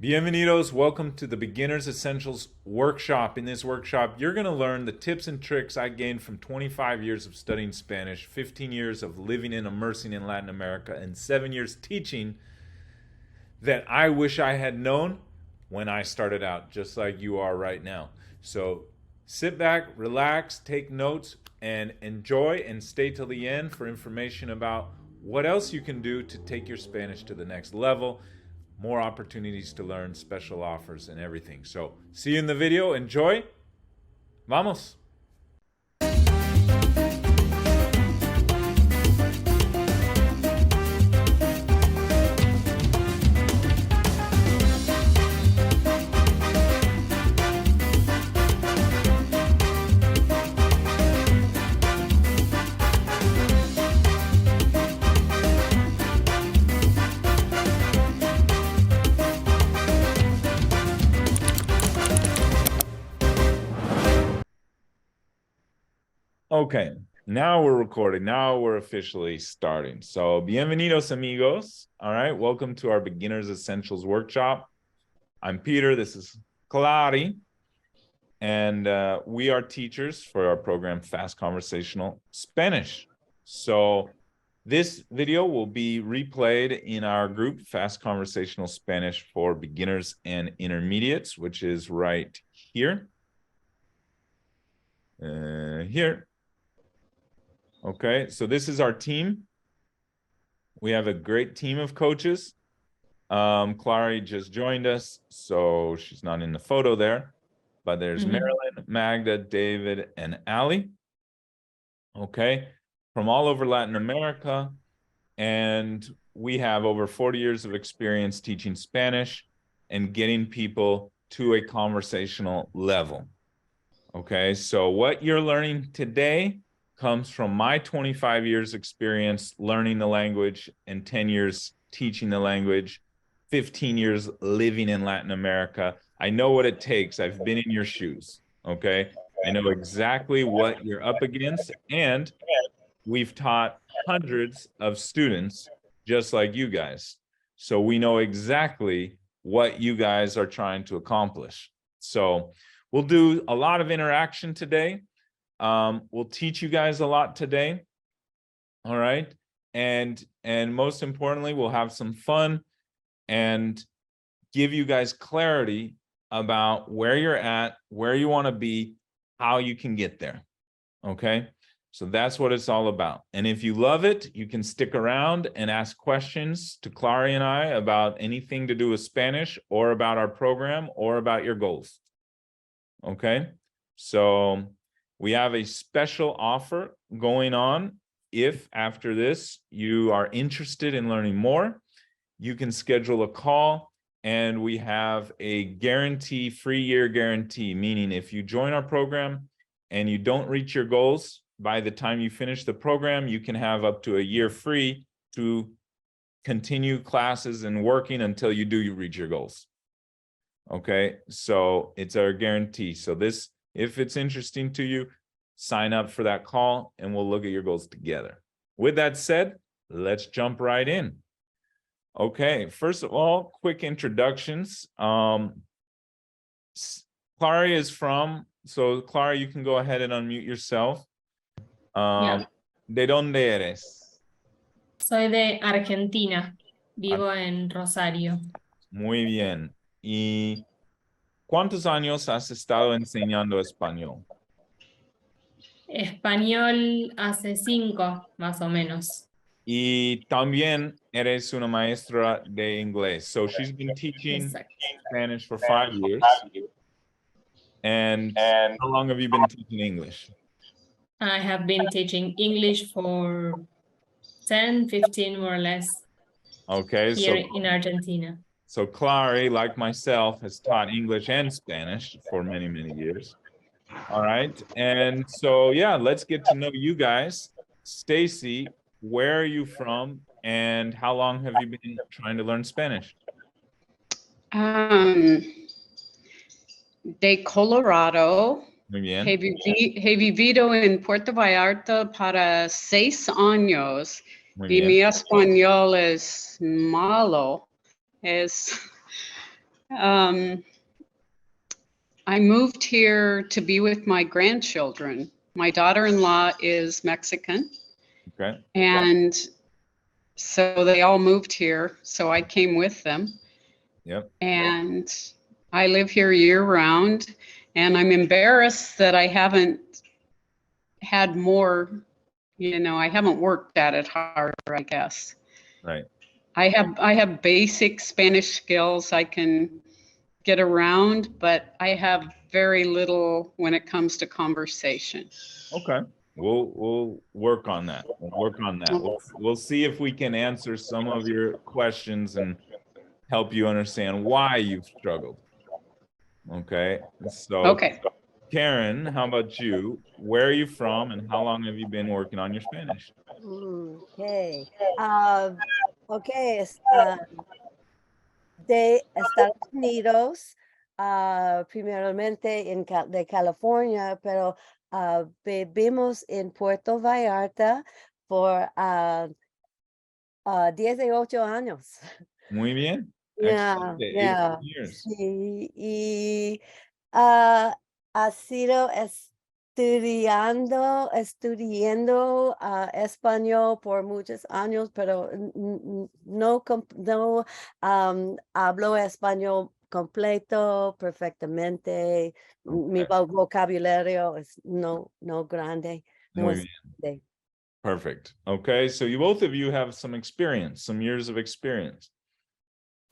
Bienvenidos, welcome to the Beginner's Essentials workshop. In this workshop, you're going to learn the tips and tricks I gained from 25 years of studying Spanish, 15 years of living and immersing in Latin America, and 7 years teaching that I wish I had known when I started out, just like you are right now. So sit back, relax, take notes, and enjoy, and stay till the end for information about what else you can do to take your Spanish to the next level. More opportunities to learn, special offers, and everything. So, see you in the video. Enjoy. Vamos. Okay, now we're recording. Now we're officially starting. So, bienvenidos, amigos. All right, welcome to our Beginner's Essentials workshop. I'm Peter. This is Clary. And we are teachers for our program, Fast Conversational Spanish. So, this video will be replayed in our group, Fast Conversational Spanish for Beginners and Intermediates, which is right here. Here. Okay, so this is our team. We have a great team of coaches. Clary just joined us, so she's not in the photo there. But there's Marilyn, Magda, David, and Ali. Okay, from all over Latin America. And we have over 40 years of experience teaching Spanish and getting people to a conversational level. Okay, so what you're learning today comes from my 25 years experience learning the language and 10 years teaching the language, 15 years living in Latin America. I know what it takes. I've been in your shoes, okay? I know exactly what you're up against, and we've taught hundreds of students just like you guys. So we know exactly what you guys are trying to accomplish. So we'll do a lot of interaction today. We'll teach you guys a lot today. All right. And most importantly, we'll have some fun and give you guys clarity about where you're at, where you want to be, how you can get there. Okay. So that's what it's all about. And if you love it, you can stick around and ask questions to Clary and I about anything to do with Spanish or about our program or about your goals. Okay. So we have a special offer going on. If after this you are interested in learning more, you can schedule a call, and we have a guarantee, free year guarantee, meaning if you join our program and you don't reach your goals by the time you finish the program, you can have up to a year free to continue classes and working until you reach your goals. Okay, so it's our guarantee. So this, if it's interesting to you, sign up for that call and we'll look at your goals together. With that said, let's jump right in. Okay, first of all, quick introductions. Clary is from, so Clary, you can go ahead and unmute yourself. Yeah. ¿De dónde eres? Soy de Argentina, vivo en Rosario. Muy bien. ¿Y cuántos años has estado enseñando español? Español hace 5, más o menos. Y también eres una maestra de inglés. So she's been teaching Spanish for 5 years. And how long have you been teaching English? I have been teaching English for 10, 15 more or less. Okay, here in Argentina. So Clary, like myself, has taught English and Spanish for many, many years. All right, and so yeah, let's get to know you guys. Stacy, where are you from, and how long have you been trying to learn Spanish? De Colorado. Muy bien. He vivido en Puerto Vallarta para 6 años. Muy Y bien. mi español es malo. I moved here to be with my grandchildren. My daughter-in-law is Mexican, Okay. and so they all moved here. So I came with them, Yep. and I live here year-round. And I'm embarrassed that I haven't had more, I haven't worked at it harder, I guess. Right. I have basic Spanish skills. I can get around, but I have very little when it comes to conversation. Okay. We'll work on that. We'll work on that. We'll see if we can answer some of your questions and help you understand why you've struggled. Okay. So Okay. Karen, how about you? Where are you from and how long have you been working on your Spanish? Okay. Okay. De Estados Unidos, primeramente de California, pero vivimos en Puerto Vallarta por 18 años. Muy bien. Yeah, Excelente. 18 yeah. years. Sí, y ha sido estudiando español por muchos años, pero no hablo español completo, perfectamente. Mi vocabulario es no grande. No Muy es bien. grande. Perfect. Okay. So you both of you have some experience, some years of experience.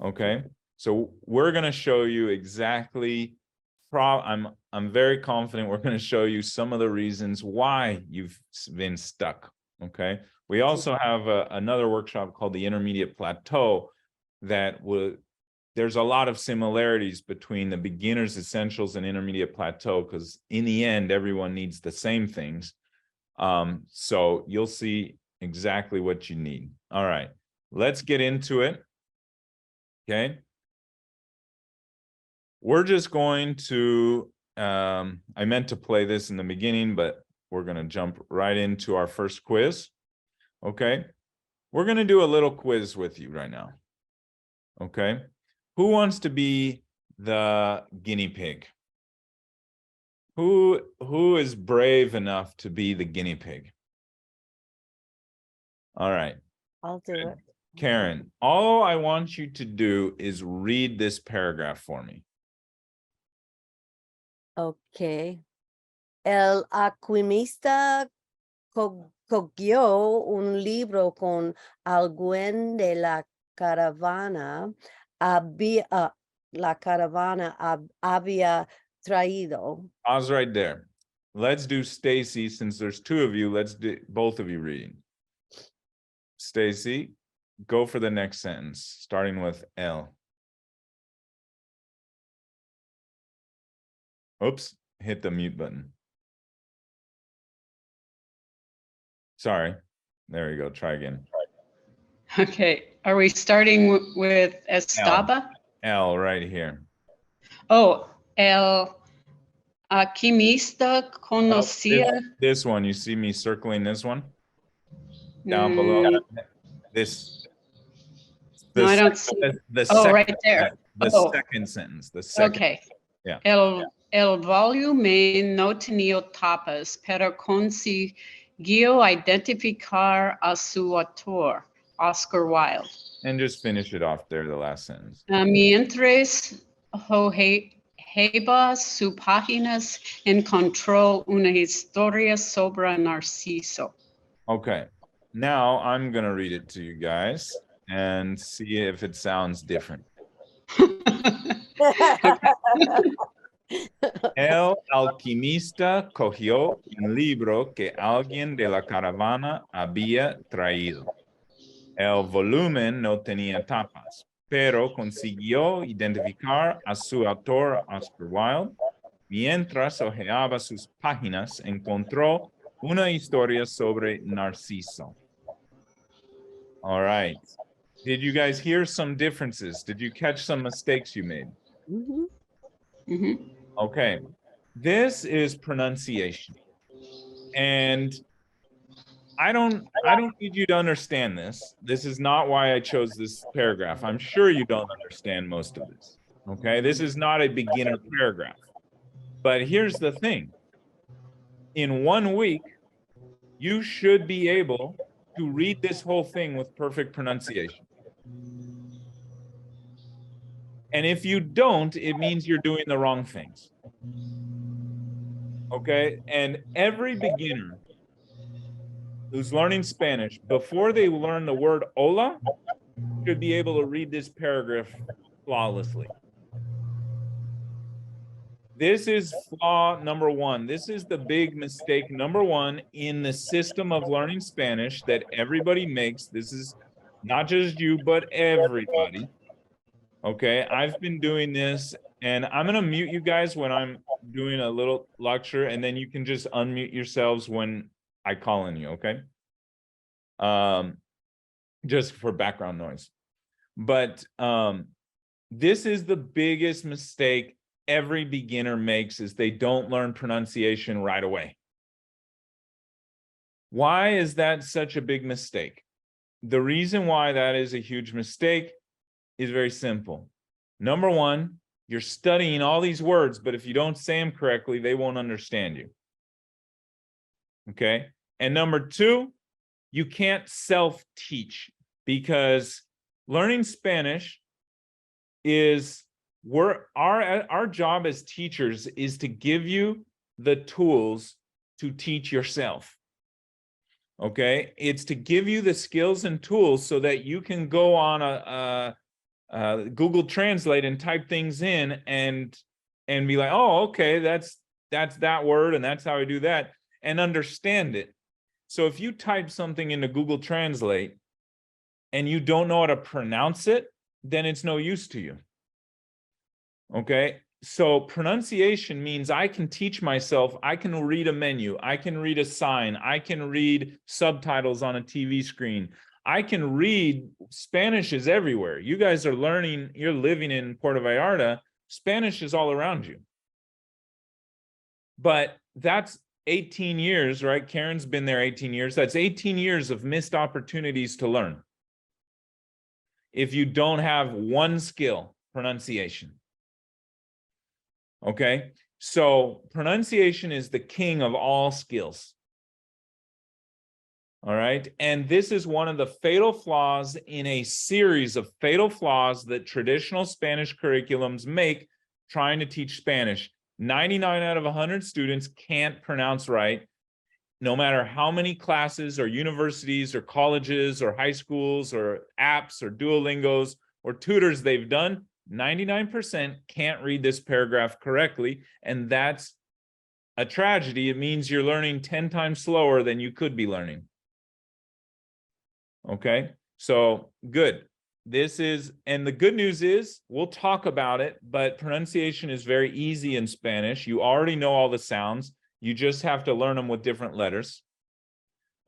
Okay. So we're going to show you exactly I'm very confident we're going to show you some of the reasons why you've been stuck. Okay. We also have another workshop called the Intermediate Plateau that there's a lot of similarities between the beginner's essentials and intermediate plateau, because in the end, everyone needs the same things. So you'll see exactly what you need. All right, let's get into it. Okay. We're just going to, I meant to play this in the beginning, but we're going to jump right into our first quiz. Okay. We're going to do a little quiz with you right now. Okay. Who wants to be the guinea pig? Who is brave enough to be the guinea pig? All right. I'll do it. Karen, all I want you to do is read this paragraph for me. Okay. El alquimista cogió un libro con alguien de la caravana había traído. Pause right there. Let's do Stacy, since there's two of you. Let's do both of you reading. Stacy, go for the next sentence, starting with L. Oops, hit the mute button. Sorry. There we go. Try again. Okay. Are we starting with Estaba? L right here. Oh, el alquimista conocía. This one, you see me circling this one? Down below. This. No, I don't see. The Oh, second, right there. The second sentence. The second. Okay. Yeah. El volume no tenía tapas, pero consiguió identificar a su autor, Oscar Wilde. And just finish it off there, the last sentence. Mientras hojeaba sus páginas, encontró una historia sobre Narciso. Okay. Now I'm going to read it to you guys and see if it sounds different. El alquimista cogió un libro que alguien de la caravana había traído. El volumen no tenía tapas, pero consiguió identificar a su autor, Oscar Wilde. Mientras hojeaba sus páginas, encontró una historia sobre Narciso. All right. Did you guys hear some differences? Did you catch some mistakes you made? Mm-hmm. Mm-hmm. Okay. This is pronunciation. And I don't need you to understand this. This is not why I chose this paragraph. I'm sure you don't understand most of this. Okay, this is not a beginner paragraph. But here's the thing. In 1 week, you should be able to read this whole thing with perfect pronunciation. And if you don't, it means you're doing the wrong things. Okay, and every beginner who's learning Spanish, before they learn the word hola, should be able to read this paragraph flawlessly. This is flaw number one. This is the big mistake number one in the system of learning Spanish that everybody makes. This is not just you, but everybody. Okay, I've been doing this, and I'm going to mute you guys when I'm doing a little lecture, and then you can just unmute yourselves when I call on you, okay? Just for background noise. But this is the biggest mistake every beginner makes, is they don't learn pronunciation right away. Why is that such a big mistake? The reason why that is a huge mistake is very simple. Number one, you're studying all these words, but if you don't say them correctly, they won't understand you. Okay? And number two, you can't self-teach, because learning Spanish is, our job as teachers is to give you the tools to teach yourself. Okay, it's to give you the skills and tools so that you can go on a Google Translate and type things in and be like, oh, okay, that's that word and that's how I do that, and understand it. So if you type something into Google Translate and you don't know how to pronounce it, then it's no use to you. Okay, so pronunciation means I can teach myself, I can read a menu, I can read a sign, I can read subtitles on a TV screen. I can read. Spanish is everywhere. You guys are learning, you're living in Puerto Vallarta, Spanish is all around you. But that's 18 years, right? Karen's been there 18 years. That's 18 years of missed opportunities to learn. If you don't have one skill, pronunciation. Okay, so pronunciation is the king of all skills. All right, and this is one of the fatal flaws in a series of fatal flaws that traditional Spanish curriculums make trying to teach Spanish. 99 out of 100 students can't pronounce right, no matter how many classes or universities or colleges or high schools or apps or Duolingos or tutors they've done. 99% can't read this paragraph correctly, and that's a tragedy. It means you're learning 10 times slower than you could be learning. Okay, so good. This is, and the good news is, we'll talk about it, but pronunciation is very easy in Spanish. You already know all the sounds. You just have to learn them with different letters.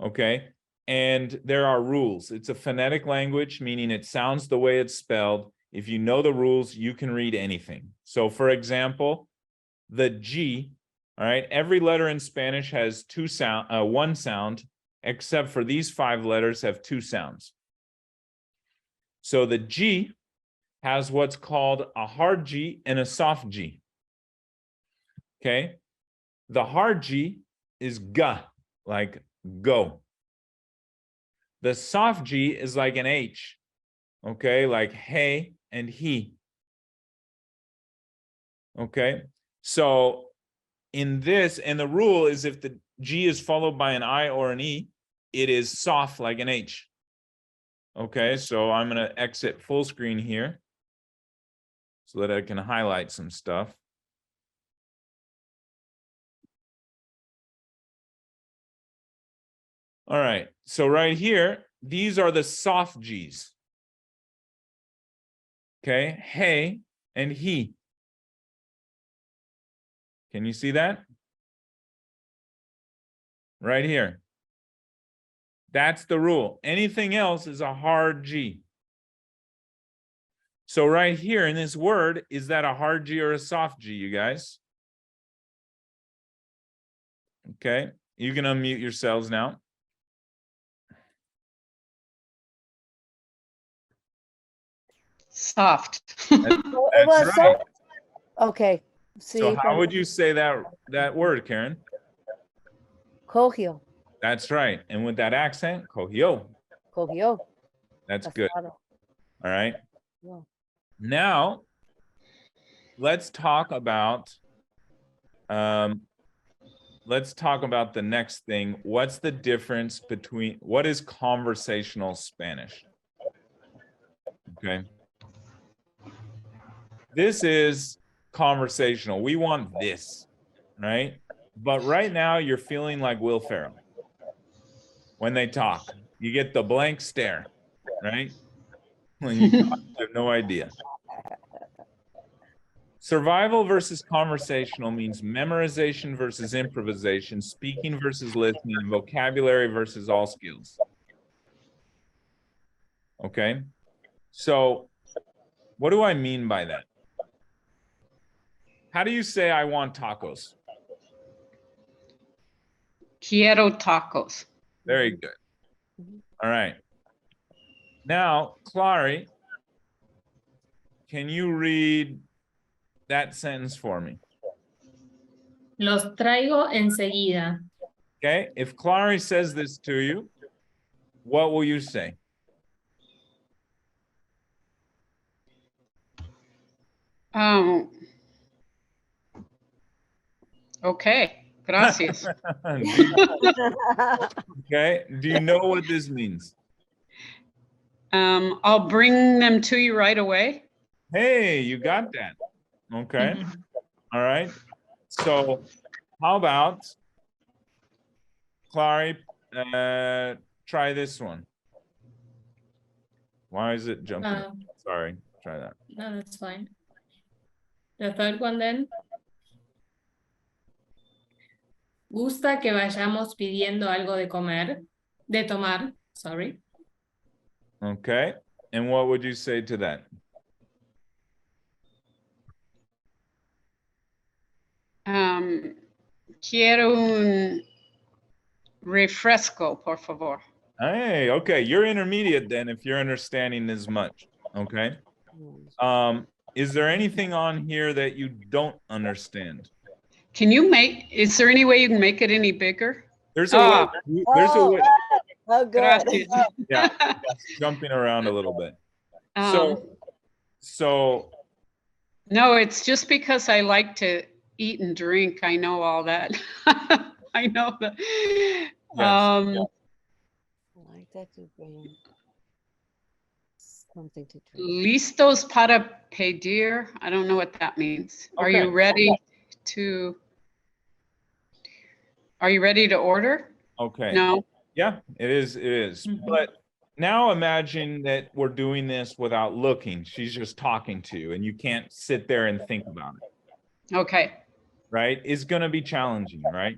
Okay, and there are rules. It's a phonetic language, meaning it sounds the way it's spelled. If you know the rules, you can read anything. So for example, the G, all right, every letter in Spanish has one sound, except for these 5 letters have 2 sounds. So the G has what's called a hard G and a soft G. Okay, the hard G is G, like go. The soft G is like an H, okay, like hey and he. Okay, so in this, and the rule is if the G is followed by an I or an E, it is soft like an H. Okay, so I'm going to exit full screen here so that I can highlight some stuff. All right, so right here, these are the soft G's. Okay, hey and he. Can you see that? Right here. That's the rule. Anything else is a hard G. So right here in this word, is that a hard G or a soft G, you guys? Okay, you can unmute yourselves now. Soft. Oh, it That's was right. soft? Okay. So Sí, how would you say that word, Karen? cogió, That's right. And with that accent, cogió. cogió. That's good. Claro. All right. Yeah. Now, let's talk about the next thing. What's the difference between what is conversational Spanish? Okay. This is conversational. We want this, right? But right now you're feeling like Will Ferrell. When they talk, you get the blank stare, right? When you talk, you have no idea. Survival versus conversational means memorization versus improvisation, speaking versus listening, and vocabulary versus all skills. Okay? So, what do I mean by that? How do you say I want tacos? Quiero tacos. Very good. All right. Now, Clary, can you read that sentence for me? Los traigo enseguida. Okay? If Clary says this to you, what will you say? Okay. Gracias. Okay? Do you know what this means? I'll bring them to you right away. Hey, you got that. Okay. Mhm. All right. So how about Clary, try this one. Why is it jumping? Sorry, try that. No, that's fine. The third one then. Gusta que vayamos pidiendo algo de tomar, sorry. Okay. And what would you say to that? Quiero un refresco, por favor. Hey, okay. You're intermediate then if you're understanding as much. Okay. Is there anything on here that you don't understand? Is there any way you can make it any bigger? There's a way. There's a way. Oh, good. Gracias. Yeah, jumping around a little bit. So No, it's just because I like to eat and drink. I know all that. I know that. Yes. I like that you bring something to drink. Listos para pedir. I don't know what that means. Are you ready to order? Okay. No. Yeah, it is. It is. Mhm. But now imagine that we're doing this without looking. She's just talking to you and you can't sit there and think about it, Okay. right? It's going to be challenging, right?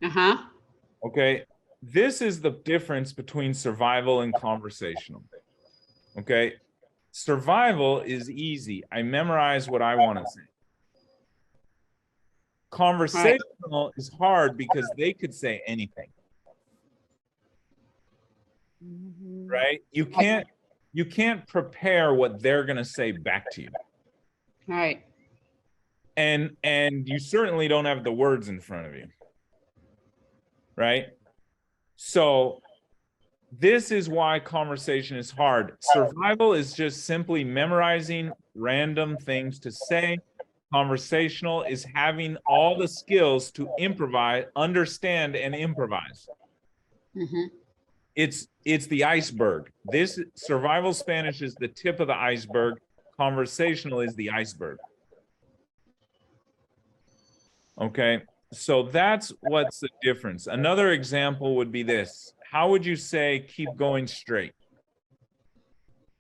Uh-huh. Okay. This is the difference between survival and conversational. Okay. Survival is easy. I memorize what I want to say. Conversational is hard because they could say anything. Mhm. Right? You can't prepare what they're going to say back to you. Right. And you certainly don't have the words in front of you. Right? So this is why conversation is hard. Survival is just simply memorizing random things to say. Conversational is having all the skills to improvise, understand, and improvise. Mm-hmm. It's the iceberg. This survival Spanish is the tip of the iceberg. Conversational is the iceberg. Okay, so that's what's the difference. Another example would be this. How would you say keep going straight?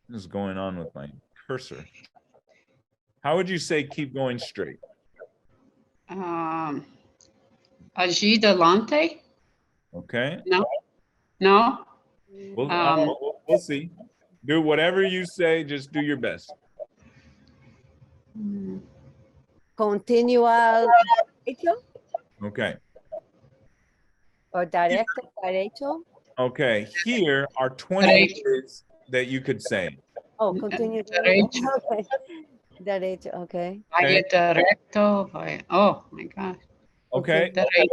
What is going on with my cursor? How would you say keep going straight? Allí delante? Okay. No? We'll see. Do whatever you say, just do your best. Continual derecho Okay. or directo derecho. Okay, here are 20 words that you could say. Oh, continue. Derecho. Okay. Derecho, okay. Vaya directo. Oh my God. Okay, Derecho.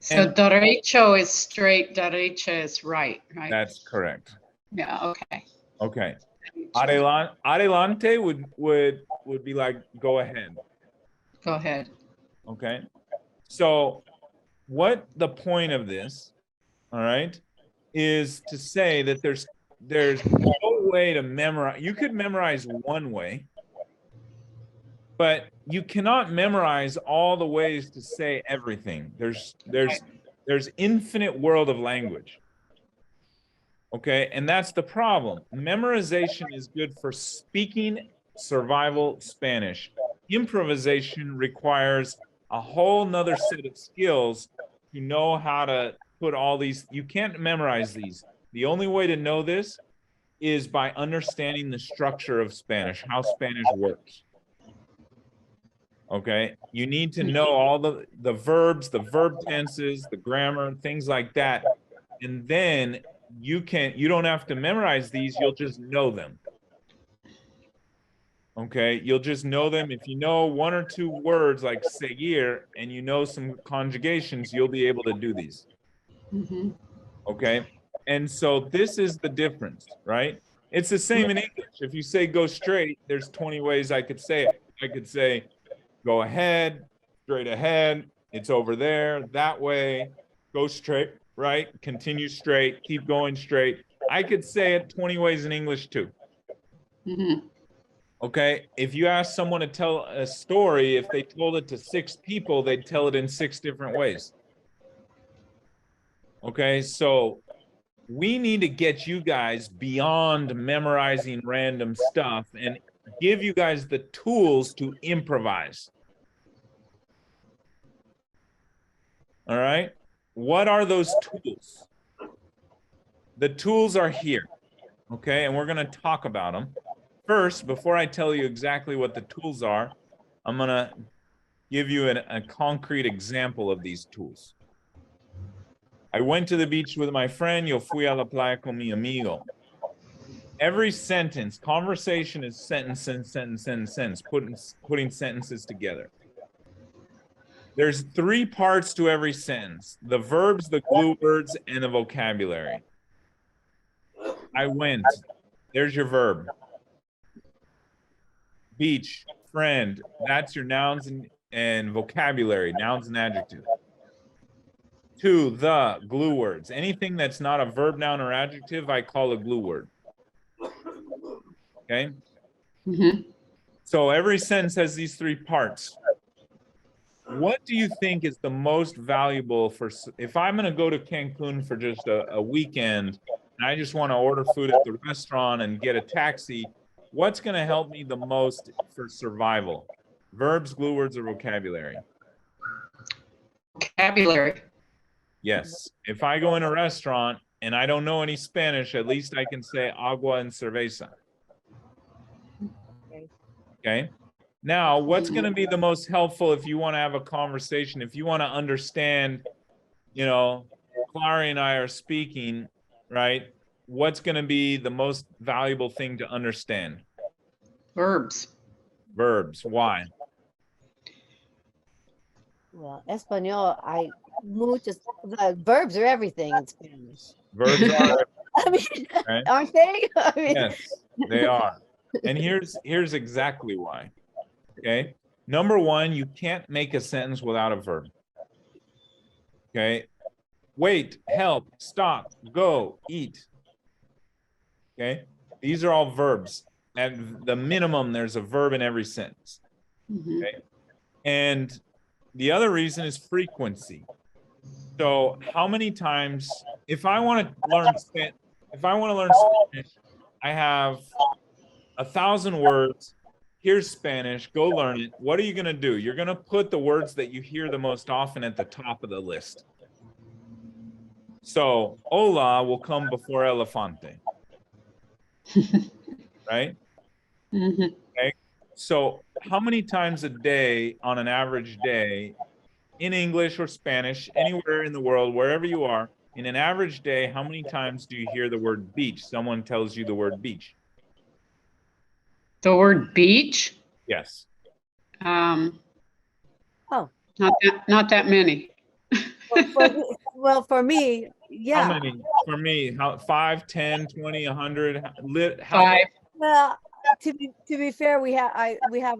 So And- derecho is straight, derecha is right, right? that's correct. Yeah, okay. Okay. Adelante would be like go ahead. Go ahead. Okay. So what the point of this, all right, is to say that there's no way to memorize. You could memorize one way, but you cannot memorize all the ways to say everything. There's infinite world of language. Okay, and that's the problem. Memorization is good for speaking survival Spanish. Improvisation requires a whole nother set of skills to know how to put all these. You can't memorize these. The only way to know this is by understanding the structure of Spanish, how Spanish works. Okay, you need to know all the verbs, the verb tenses, the grammar, things like that, and then you don't have to memorize these, you'll just know them. Okay, you'll just know them. If you know one or two words like seguir and you know some conjugations, you'll be able to do these. Mm-hmm. Okay, and so this is the difference, right? It's the same in English. If you say go straight, there's 20 ways I could say it. I could say go ahead, straight ahead, it's over there, that way, go straight, right? Continue straight, keep going straight. I could say it 20 ways in English too. Mm-hmm. Okay, if you ask someone to tell a story, if they told it to 6 people, they'd tell it in 6 different ways. Okay, so we need to get you guys beyond memorizing random stuff and give you guys the tools to improvise. All right, what are those tools? The tools are here, okay, and we're going to talk about them. First, before I tell you exactly what the tools are, I'm going to give you a concrete example of these tools. I went to the beach with my friend. Yo fui a la playa con mi amigo. Every sentence, conversation is sentence, putting sentences together. There's 3 parts to every sentence: the verbs, the glue words, and the vocabulary. I went. There's your verb. Beach, friend, that's your nouns and vocabulary, nouns and adjectives. 2, the, glue words. Anything that's not a verb, noun, or adjective, I call a glue word. Okay? Mm-hmm. So every sentence has these 3 parts. What do you think is the most valuable for, if I'm going to go to Cancun for just a weekend, and I just want to order food at the restaurant and get a taxi, what's going to help me the most for survival? Verbs, glue words, or vocabulary? Vocabulary. Yes. If I go in a restaurant and I don't know any Spanish, at least I can say agua and cerveza. Okay. Now, what's going to be the most helpful if you want to have a conversation, if you want to understand, you know, Clara and I are speaking, right? What's going to be the most valuable thing to understand? Verbs. Verbs. Why? Well, Espanol, the verbs are everything in Spanish. Verbs are, I mean, okay? aren't they? I mean, Yes, they are. And here's exactly why. Okay. Number 1, you can't make a sentence without a verb. Okay. Wait, help, stop, go, eat. Okay. These are all verbs. At the minimum, there's a verb in every sentence. Mm-hmm. Okay. And the other reason is frequency. So how many times, if I want to learn Spanish, I have 1,000 words. Here's Spanish, go learn it. What are you going to do? You're going to put the words that you hear the most often at the top of the list. So, hola will come before elefante. Right? Mm-hmm. Okay. So, how many times a day, on an average day, in English or Spanish, anywhere in the world, wherever you are, in an average day, how many times do you hear the word beach? Someone tells you the word beach. The word beach, Yes. um, Oh. not that many. Well, for me, How yeah. many? For me, how 5, 10, 20, 100? How, 5. Well, to be fair, we have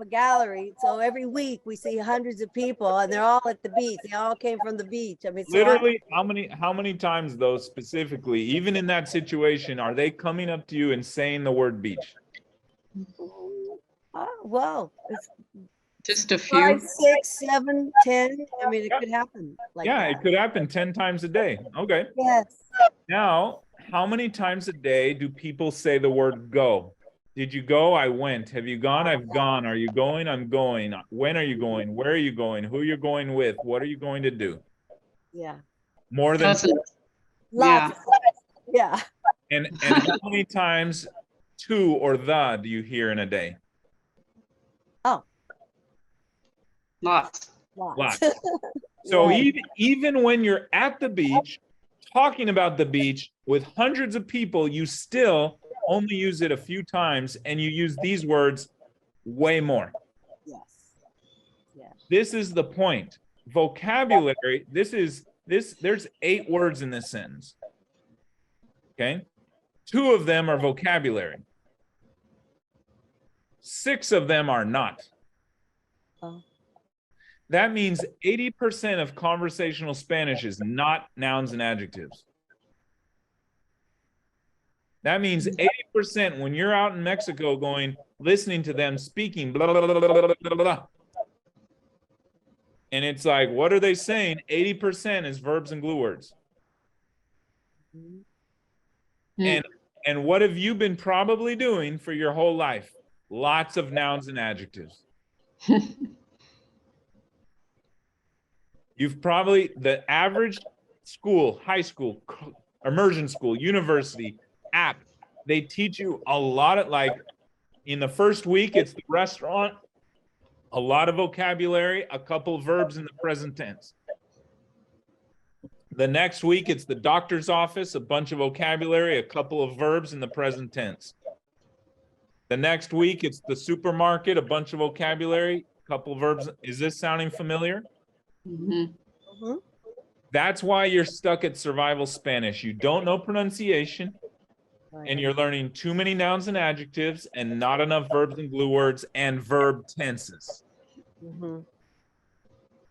a gallery, so every week we see hundreds of people, and they're all at the beach. They all came from the beach. I mean, so literally, how many times though, specifically, even in that situation, are they coming up to you and saying the word beach? well, it's Just a 5, few. 6, 7, 10. I mean, it could happen like Yeah, that. it could happen 10 times a day. Okay. Yes. Now, how many times a day do people say the word go? Did you go? I went. Have you gone? I've gone. Are you going? I'm going. When are you going? Where are you going? Who you're going with? What are you going to do? Yeah. More than Dozens. Lots. Yeah. and how many times to or the do you hear in a day? Oh, Lots. lots. So Right. even when you're at the beach, talking about the beach with hundreds of people, you still only use it a few times, and you use these words way more. Yes. Yeah. This is the point. Vocabulary, there's 8 words in this sentence. Okay? 2 of them are vocabulary. 6 of them are not. Oh. That means 80% of conversational Spanish is not nouns and adjectives. That means 80% when you're out in Mexico going, listening to them speaking, blah, blah, blah, blah, blah, blah, blah. And it's like, what are they saying? 80% is verbs and glue words. Mm. And what have you been probably doing for your whole life? Lots of nouns and adjectives. You've probably, the average school, high school, immersion school, university, app, they teach you a lot of, like, in the first week, it's the restaurant, a lot of vocabulary, a couple of verbs in the present tense. The next week, it's the doctor's office, a bunch of vocabulary, a couple of verbs in the present tense. The next week, it's the supermarket, a bunch of vocabulary, a couple of verbs. Is this sounding familiar? Mhm. Mhm. That's why you're stuck at survival Spanish. You don't know pronunciation, and you're learning too many nouns and adjectives and not enough verbs and glue words and verb tenses. Mhm.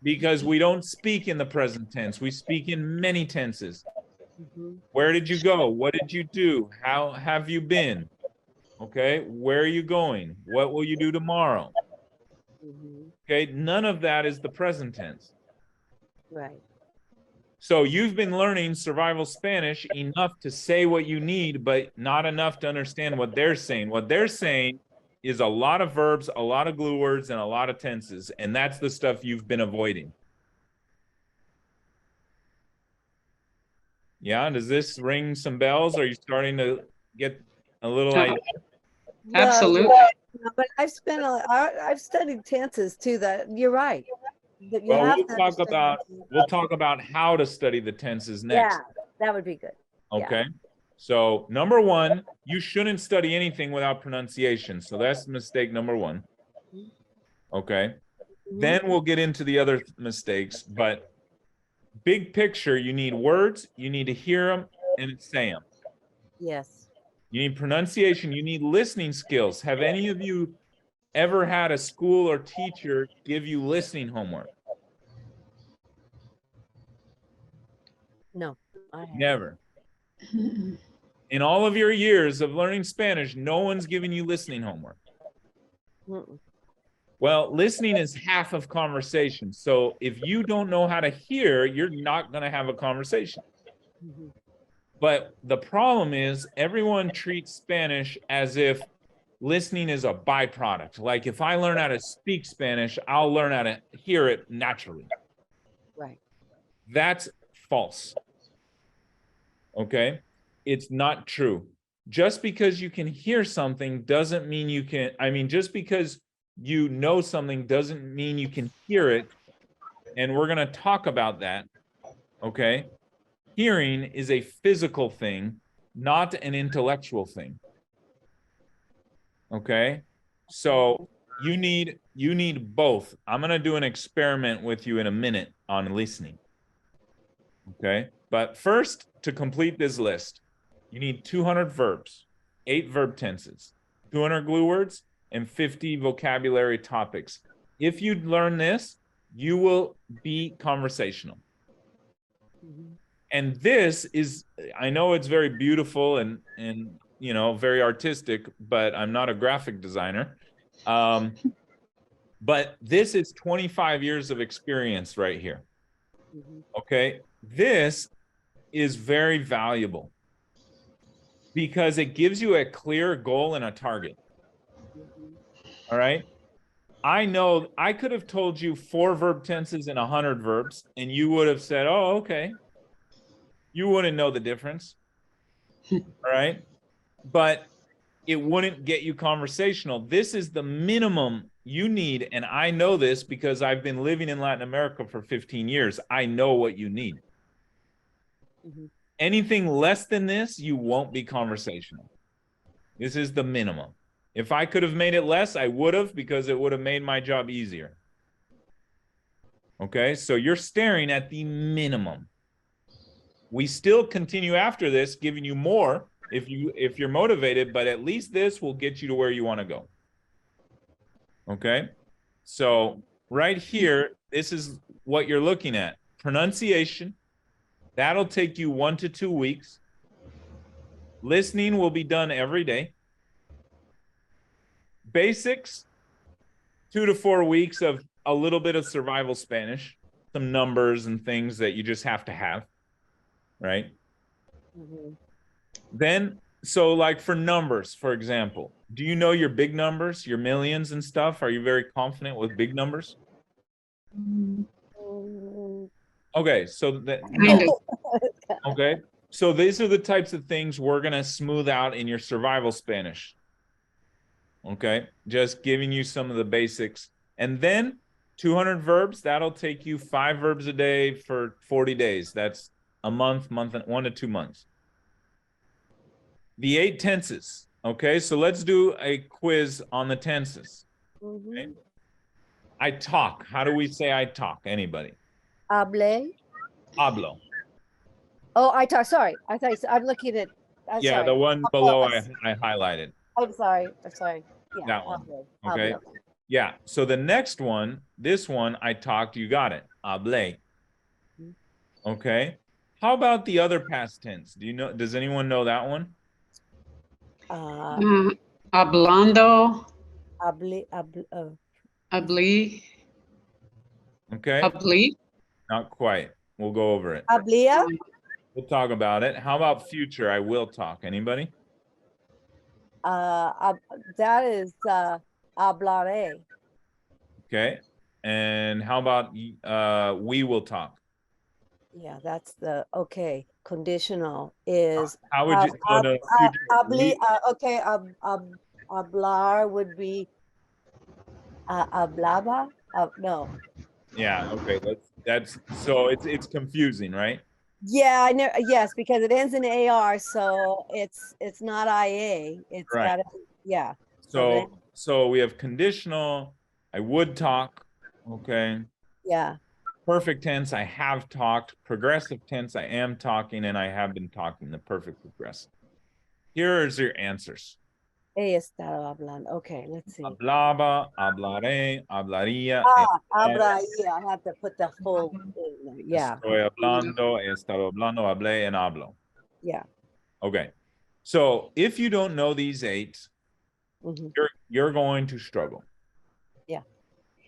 Because we don't speak in the present tense. We speak in many tenses. Mhm. Where did you go? What did you do? How have you been? Okay, where are you going? What will you do tomorrow? Mhm. Okay, none of that is the present tense. Right. So you've been learning survival Spanish enough to say what you need, but not enough to understand what they're saying. What they're saying is a lot of verbs, a lot of glue words, and a lot of tenses. And that's the stuff you've been avoiding. Yeah, does this ring some bells? Are you starting to get a little Oh, idea? Absolutely. No, but I've I've studied tenses too. That you're right. That you Well, have we'll to talk understand about tenses. we'll talk about how to study the tenses next. Yeah, that would be good. Okay. So number 1, you shouldn't study anything without pronunciation. So that's mistake number 1. Okay. Mhm. Then we'll get into the other mistakes, but big picture, you need words, you need to hear them and say them. Yes. You need pronunciation, you need listening skills. Have any of you ever had a school or teacher give you listening homework? No. I have. Never. In all of your years of learning Spanish, no one's giving you listening homework. Mm-mm. Well, listening is half of conversation. So if you don't know how to hear, you're not going to have a conversation. Mhm. But the problem is everyone treats Spanish as if listening is a byproduct. Like if I learn how to speak Spanish, I'll learn how to hear it naturally. Right. That's false. Okay? It's not true. Just because you can hear something doesn't mean you can, just because you know something doesn't mean you can hear it. And we're going to talk about that. Okay? Hearing is a physical thing, not an intellectual thing. Okay? So you need both. I'm gonna do an experiment with you in a minute on listening. Okay, but first, to complete this list, you need 200 verbs, 8 verb tenses, 200 glue words, and 50 vocabulary topics. If you learn this, you will be conversational. And this is, I know it's very beautiful and you know, very artistic, but I'm not a graphic designer. But this is 25 years of experience right here. Okay, this is very valuable because it gives you a clear goal and a target. All right. I know I could have told you 4 verb tenses and 100 verbs, and you would have said, oh, okay. You wouldn't know the difference. All right. But it wouldn't get you conversational. This is the minimum you need. And I know this because I've been living in Latin America for 15 years. I know what you need. Anything less than this, you won't be conversational. This is the minimum. If I could have made it less, I would have, because it would have made my job easier. Okay, so you're staring at the minimum. We still continue after this, giving you more if you're motivated, but at least this will get you to where you want to go. Okay, so right here, this is what you're looking at. Pronunciation. That'll take you 1 to 2 weeks. Listening will be done every day. Basics, 2 to 4 weeks of a little bit of survival Spanish, some numbers and things that you just have to have, right? Then, so like for numbers, for example, do you know your big numbers, your millions and stuff? Are you very confident with big numbers? Okay, so that, okay, so these are the types of things we're gonna smooth out in your survival Spanish. Okay, just giving you some of the basics. And then 200 verbs, that'll take you 5 verbs a day for 40 days. That's a month, 1 to 2 months. The 8 tenses. Okay, so let's do a quiz on the tenses. Okay? I talk. How do we say I talk? Anybody? Hable. Hablo. Oh, I talk. Sorry, I thought I'm looking at. Yeah, sorry. the one below I highlighted. I'm sorry. I'm sorry. Yeah, That one. hable, Okay. hable. Yeah. So the next one, this one, I talked. You got it. Hablé. Okay. How about the other past tense? Do you know? Does anyone know that one? Hablando, habli, habli, Okay. habli, Not quite. We'll go over it. hablia. We'll talk about it. How about future? I will talk. Anybody? That is hablaré. Okay. And how about we will talk? Yeah, that's the okay. Conditional is How would you? Oh, no, future. habli. Okay, hablar would be hablaba. No. Yeah. Okay. That's so it's confusing, right? Yeah, I know. Yes, because it ends in AR, so it's not IA. It's Right. got yeah. So we have conditional. I would talk. Okay. Yeah. Perfect tense, I have talked. Progressive tense, I am talking, and I have been talking. The perfect progressive. Here's your answers. He estado hablando. Okay, let's see. Hablaba, hablaré, hablaría. Hablaría. I have to put the full thing there. Yeah. Estoy hablando, he estado hablando, hablé, and hablo. Yeah. Okay. So if you don't know these 8, you're going to struggle. Yeah.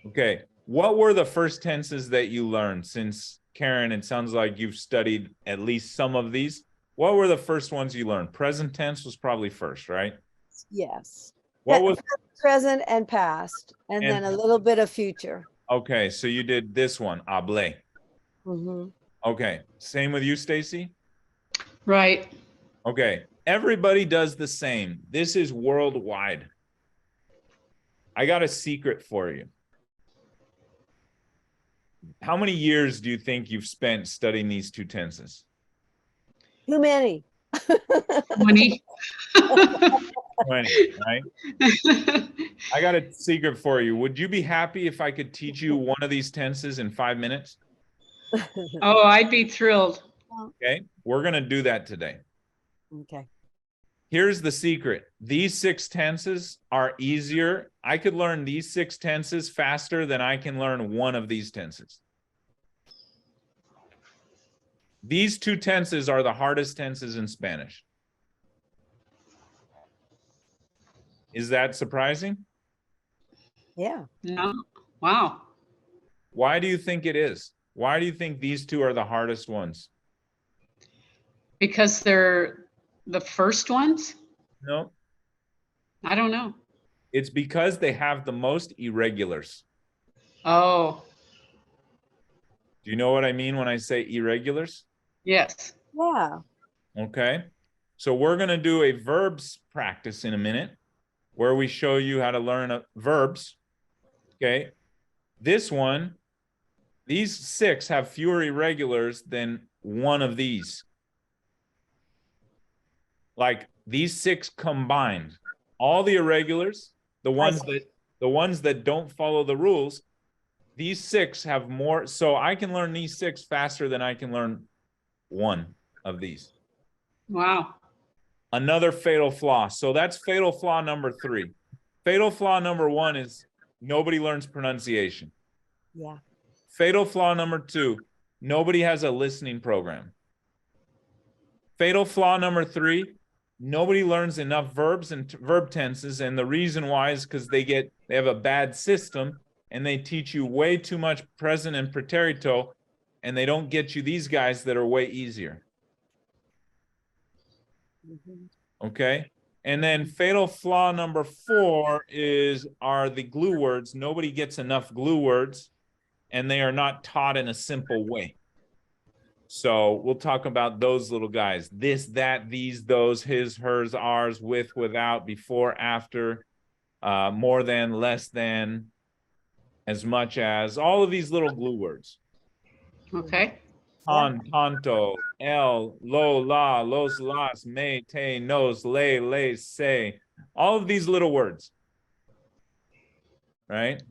Okay. What were the first tenses that you learned? Since Karen, it sounds like you've studied at least some of these. What were the first ones you learned? Present tense was probably first, right? Yes. What was present and past, and then a little bit of future. okay? So you did this one, hablé. Okay. Same with you, Stacy? right. Okay. Everybody does the same. This is worldwide. I got a secret for you. How many years do you think you've spent studying these 2 tenses? Too many. 20. 20, right? I got a secret for you. Would you be happy if I could teach you one of these tenses in 5 minutes? Oh, I'd be thrilled. Okay, we're going to do that today. Okay. Here's the secret. These 6 tenses are easier. I could learn these 6 tenses faster than I can learn one of these tenses. These 2 tenses are the hardest tenses in Spanish. Is that surprising? Yeah. No. Wow. Why do you think it is? Why do you think these 2 are the hardest ones? Because they're the first ones? No, I don't know. it's because they have the most irregulars. Oh, Do you know what I mean when I say irregulars? yes. Yeah. Okay. So we're going to do a verbs practice in a minute where we show you how to learn verbs. Okay. This one, these 6 have fewer irregulars than one of these. Like these 6 combined, all the irregulars, the ones that don't follow the rules, these 6 have more. So I can learn these 6 faster than I can learn one of these. Wow. Another fatal flaw. So that's fatal flaw number 3. Fatal flaw number 1 is nobody learns pronunciation. Yeah. Fatal flaw number 2, nobody has a listening program. Fatal flaw number 3, nobody learns enough verbs and verb tenses. And the reason why is because they have a bad system and they teach you way too much present and preterito, and they don't get you these guys that are way easier. Okay. And then fatal flaw number 4 are the glue words. Nobody gets enough glue words, and they are not taught in a simple way. So we'll talk about those little guys. This, that, these, those, his, hers, ours, with, without, before, after, more than, less than, as much as, all of these little glue words. Okay. Tan, tanto, el, lo, la, los, las, me, te, nos, le, se. All of these little words. Right?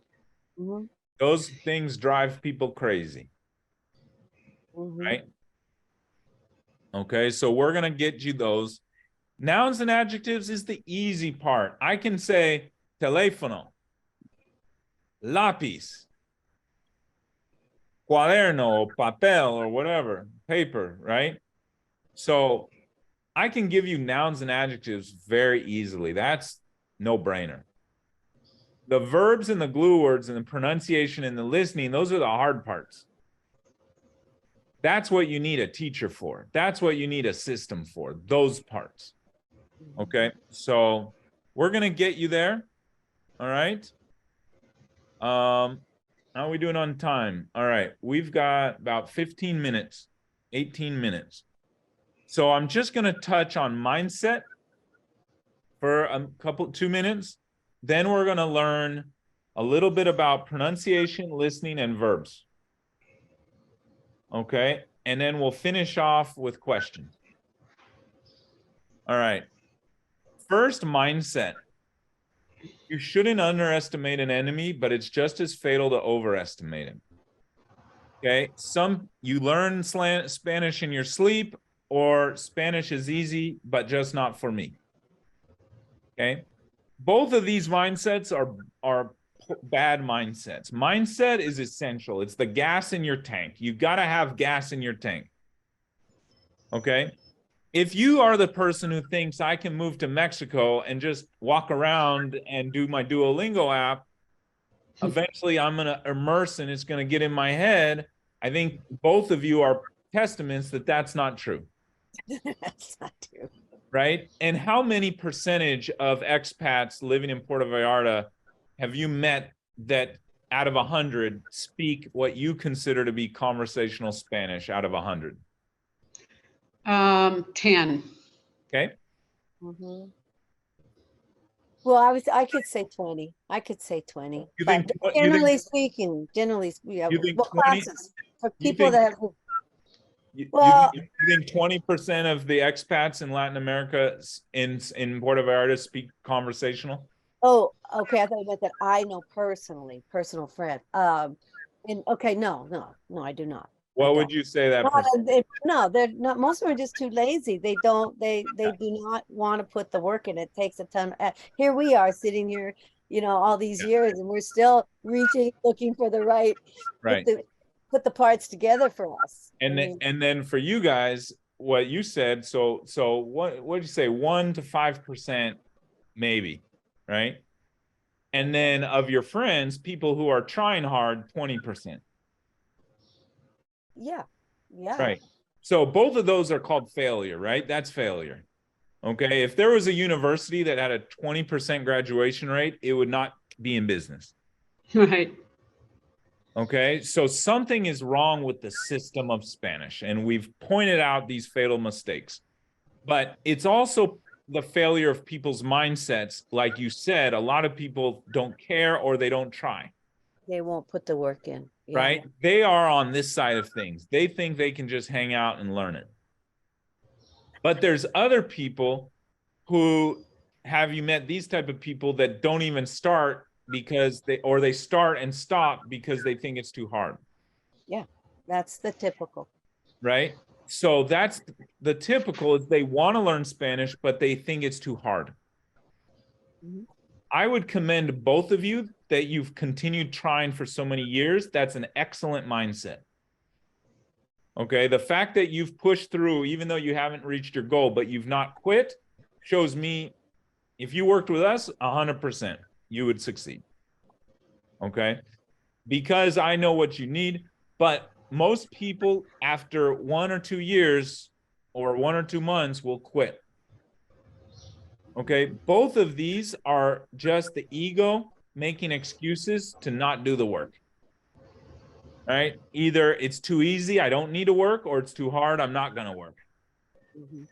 Mm-hmm. Those things drive people crazy. Mm-hmm. Right? Okay, so we're going to get you those. Nouns and adjectives is the easy part. I can say teléfono, lápiz, cuaderno, or papel, or whatever, paper, right? So I can give you nouns and adjectives very easily. That's no brainer. The verbs and the glue words and the pronunciation and the listening, those are the hard parts. That's what you need a teacher for. That's what you need a system for, those parts. Okay, so we're going to get you there. All right. How are we doing on time? All right, we've got about 15 minutes, 18 minutes. So I'm just going to touch on mindset for a couple, 2 minutes. Then we're going to learn a little bit about pronunciation, listening, and verbs. Okay, and then we'll finish off with questions. All right. First, mindset. You shouldn't underestimate an enemy, but it's just as fatal to overestimate him. Okay, you learn Spanish in your sleep, or Spanish is easy, but just not for me. Okay, both of these mindsets are bad mindsets. Mindset is essential. It's the gas in your tank. You got to have gas in your tank. Okay, if you are the person who thinks I can move to Mexico and just walk around and do my Duolingo app, eventually I'm going to immerse and it's going to get in my head. I think both of you are testaments that that's not true. That's not true. Right? And how many percentage of expats living in Puerto Vallarta have you met that out of 100 speak what you consider to be conversational Spanish out of 100? 10. Okay. Mm-hmm. Well, I could say 20. I could say 20. You But think- generally speaking, yeah, You think well, 20? classes for people that have, Well- you think 20% of the expats in Latin America in Puerto Vallarta speak conversational? Oh, okay. I thought you meant that I know personally, personal friend. And okay, no, I do not. What would you say that percent? No, they're not. Most of them are just too lazy. They don't. They do not want to put the work in. It takes a ton. Here we are sitting here, all these years, and we're still reaching, looking for the right, Right. put the parts together for us. And then for you guys, what you said, so what did you say? 1 to 5% maybe, right? And then of your friends, people who are trying hard, 20%. Yeah. Right. So both of those are called failure, right? That's failure. Okay. If there was a university that had a 20% graduation rate, it would not be in business. Right. Okay. So something is wrong with the system of Spanish, and we've pointed out these fatal mistakes. But it's also the failure of people's mindsets. Like you said, a lot of people don't care or they don't try. They won't put the work in. Yeah. Right? They are on this side of things. They think they can just hang out and learn it. But there's other people who, have you met these type of people that don't even start because they start and stop because they think it's too hard. Yeah. That's the typical. Right? So that's the typical, is they want to learn Spanish, but they think it's too hard. Mhm. I would commend both of you that you've continued trying for so many years. That's an excellent mindset. Okay. The fact that you've pushed through, even though you haven't reached your goal, but you've not quit, shows me if you worked with us, 100%, you would succeed. Okay. Because I know what you need, but most people after 1 or 2 years or 1 or 2 months will quit. Okay, both of these are just the ego making excuses to not do the work. Right? Either it's too easy, I don't need to work, or it's too hard, I'm not going to work. Mhm.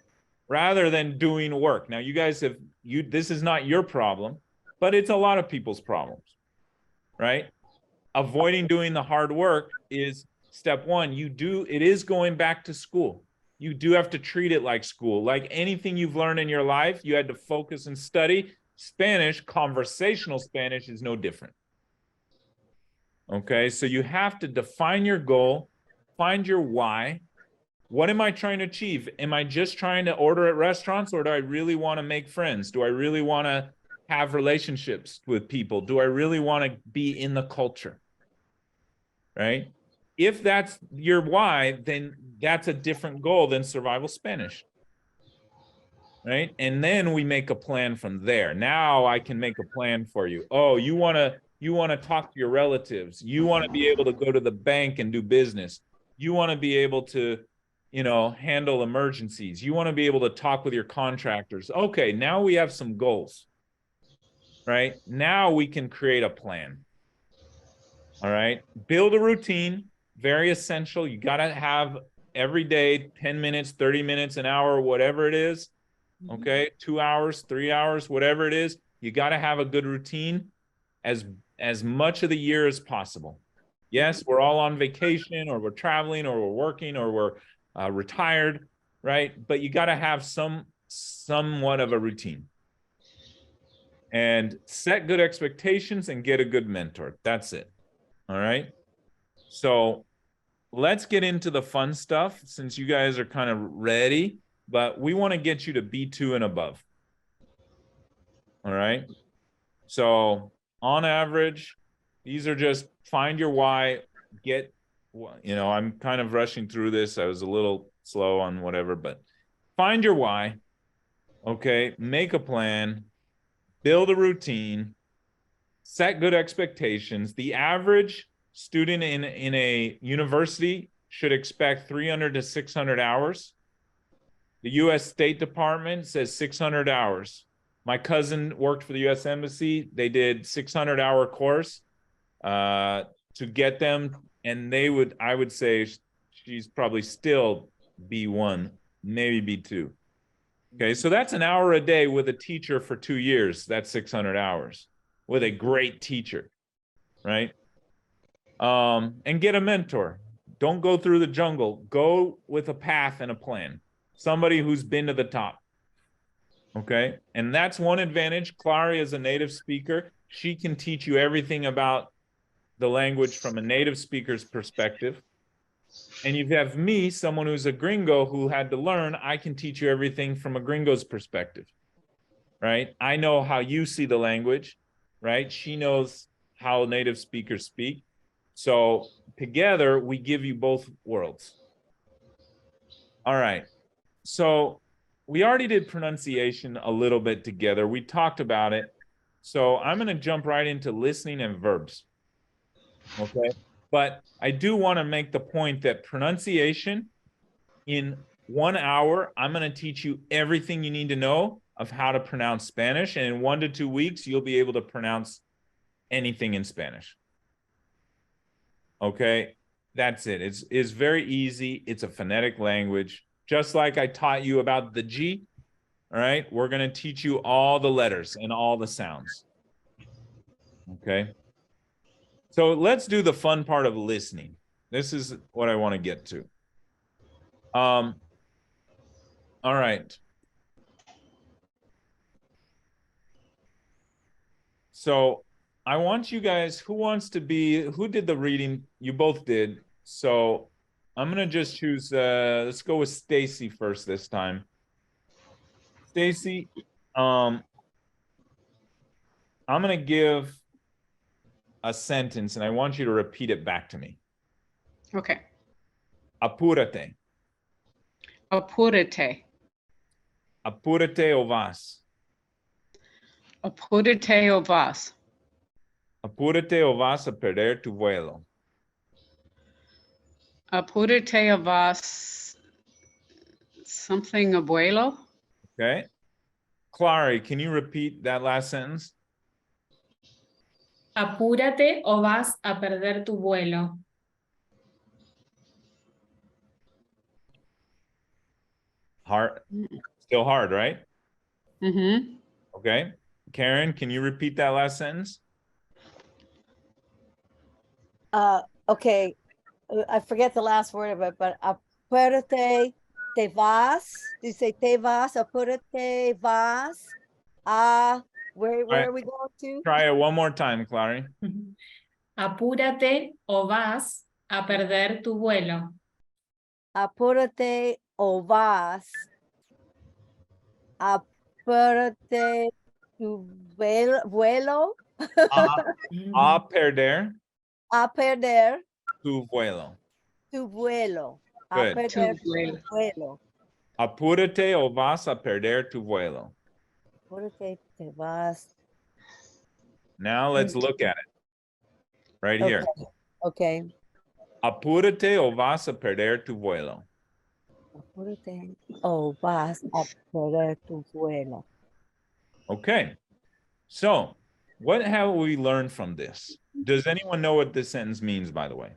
Rather than doing work. Now, you guys this is not your problem, but it's a lot of people's problems. Right? Avoiding doing the hard work is step one. It is going back to school. You do have to treat it like school. Like anything you've learned in your life, you had to focus and study. Spanish, conversational Spanish, is no different. Okay, so you have to define your goal, find your why. What am I trying to achieve? Am I just trying to order at restaurants, or do I really want to make friends? Do I really want to have relationships with people? Do I really want to be in the culture? Right? If that's your why, then that's a different goal than survival Spanish. Right? And then we make a plan from there. Now I can make a plan for you. Oh, you want to talk to your relatives. You want to be able to go to the bank and do business. You want to be able to, handle emergencies. You want to be able to talk with your contractors. Okay, now we have some goals. Right? Now we can create a plan. All right? Build a routine. Very essential. You got to have every day 10 minutes, 30 minutes, an hour, whatever it is. Okay, 2 hours, 3 hours, whatever it is. You got to have a good routine as much of the year as possible. Yes, we're all on vacation, or we're traveling, or we're working, or we're retired, right? But you got to have somewhat of a routine. And set good expectations and get a good mentor. That's it. All right. So let's get into the fun stuff, since you guys are kind of ready, but we want to get you to B2 and above. All right. So on average, these are just find your why, I'm kind of rushing through this. I was a little slow on whatever, but find your why. Okay. Make a plan, build a routine, set good expectations. The average student in a university should expect 300 to 600 hours. The U.S. State Department says 600 hours. My cousin worked for the U.S. Embassy. They did 600-hour course to get them, and I would say she's probably still B1, maybe B2. Okay, so that's an hour a day with a teacher for 2 years. That's 600 hours with a great teacher, right? And get a mentor. Don't go through the jungle. Go with a path and a plan. Somebody who's been to the top. Okay? And that's one advantage. Clary is a native speaker. She can teach you everything about the language from a native speaker's perspective. And you have me, someone who's a gringo who had to learn. I can teach you everything from a gringo's perspective, right? I know how you see the language, right? She knows how native speakers speak. So together, we give you both worlds. All right. So we already did pronunciation a little bit together. We talked about it. So I'm going to jump right into listening and verbs. Okay. But I do want to make the point that pronunciation, in 1 hour, I'm going to teach you everything you need to know of how to pronounce Spanish. And in 1 to 2 weeks, you'll be able to pronounce anything in Spanish. Okay. That's it. It's very easy. It's a phonetic language. Just like I taught you about the G. All right. We're going to teach you all the letters and all the sounds. Okay. So let's do the fun part of listening. This is what I want to get to. All right. So I want you guys, who did the reading? You both did. So I'm going to just choose, let's go with Stacy first this time. Stacy, I'm going to give a sentence and I want you to repeat it back to me. Okay. Apúrate. Apúrate. Apúrate o vas. Apúrate o vas. Apúrate o vas a perder tu vuelo. Apúrate o vas. Something abuelo. Okay. Clary, can you repeat that last sentence? Apúrate o vas a perder tu vuelo. Hard. Still hard, right? Mm-hmm. Okay. Karen, can you repeat that last sentence? Okay, I forget the last word of it, but apúrate, te vas. Do you say te vas? Apúrate, vas. Where are we going to? Try it one more time, Clary. Apúrate o vas a perder tu vuelo. Apúrate o vas. Apúrate tu vuelo. A perder A perder tu vuelo. tu vuelo. A Good. perder Tu vuelo. tu vuelo. Apúrate o vas a perder tu vuelo. Apúrate, te vas. Now let's look at it. Right here. Okay. Apúrate o vas a perder tu vuelo. Apúrate o vas a perder tu vuelo. Okay. So, what have we learned from this? Does anyone know what this sentence means, by the way?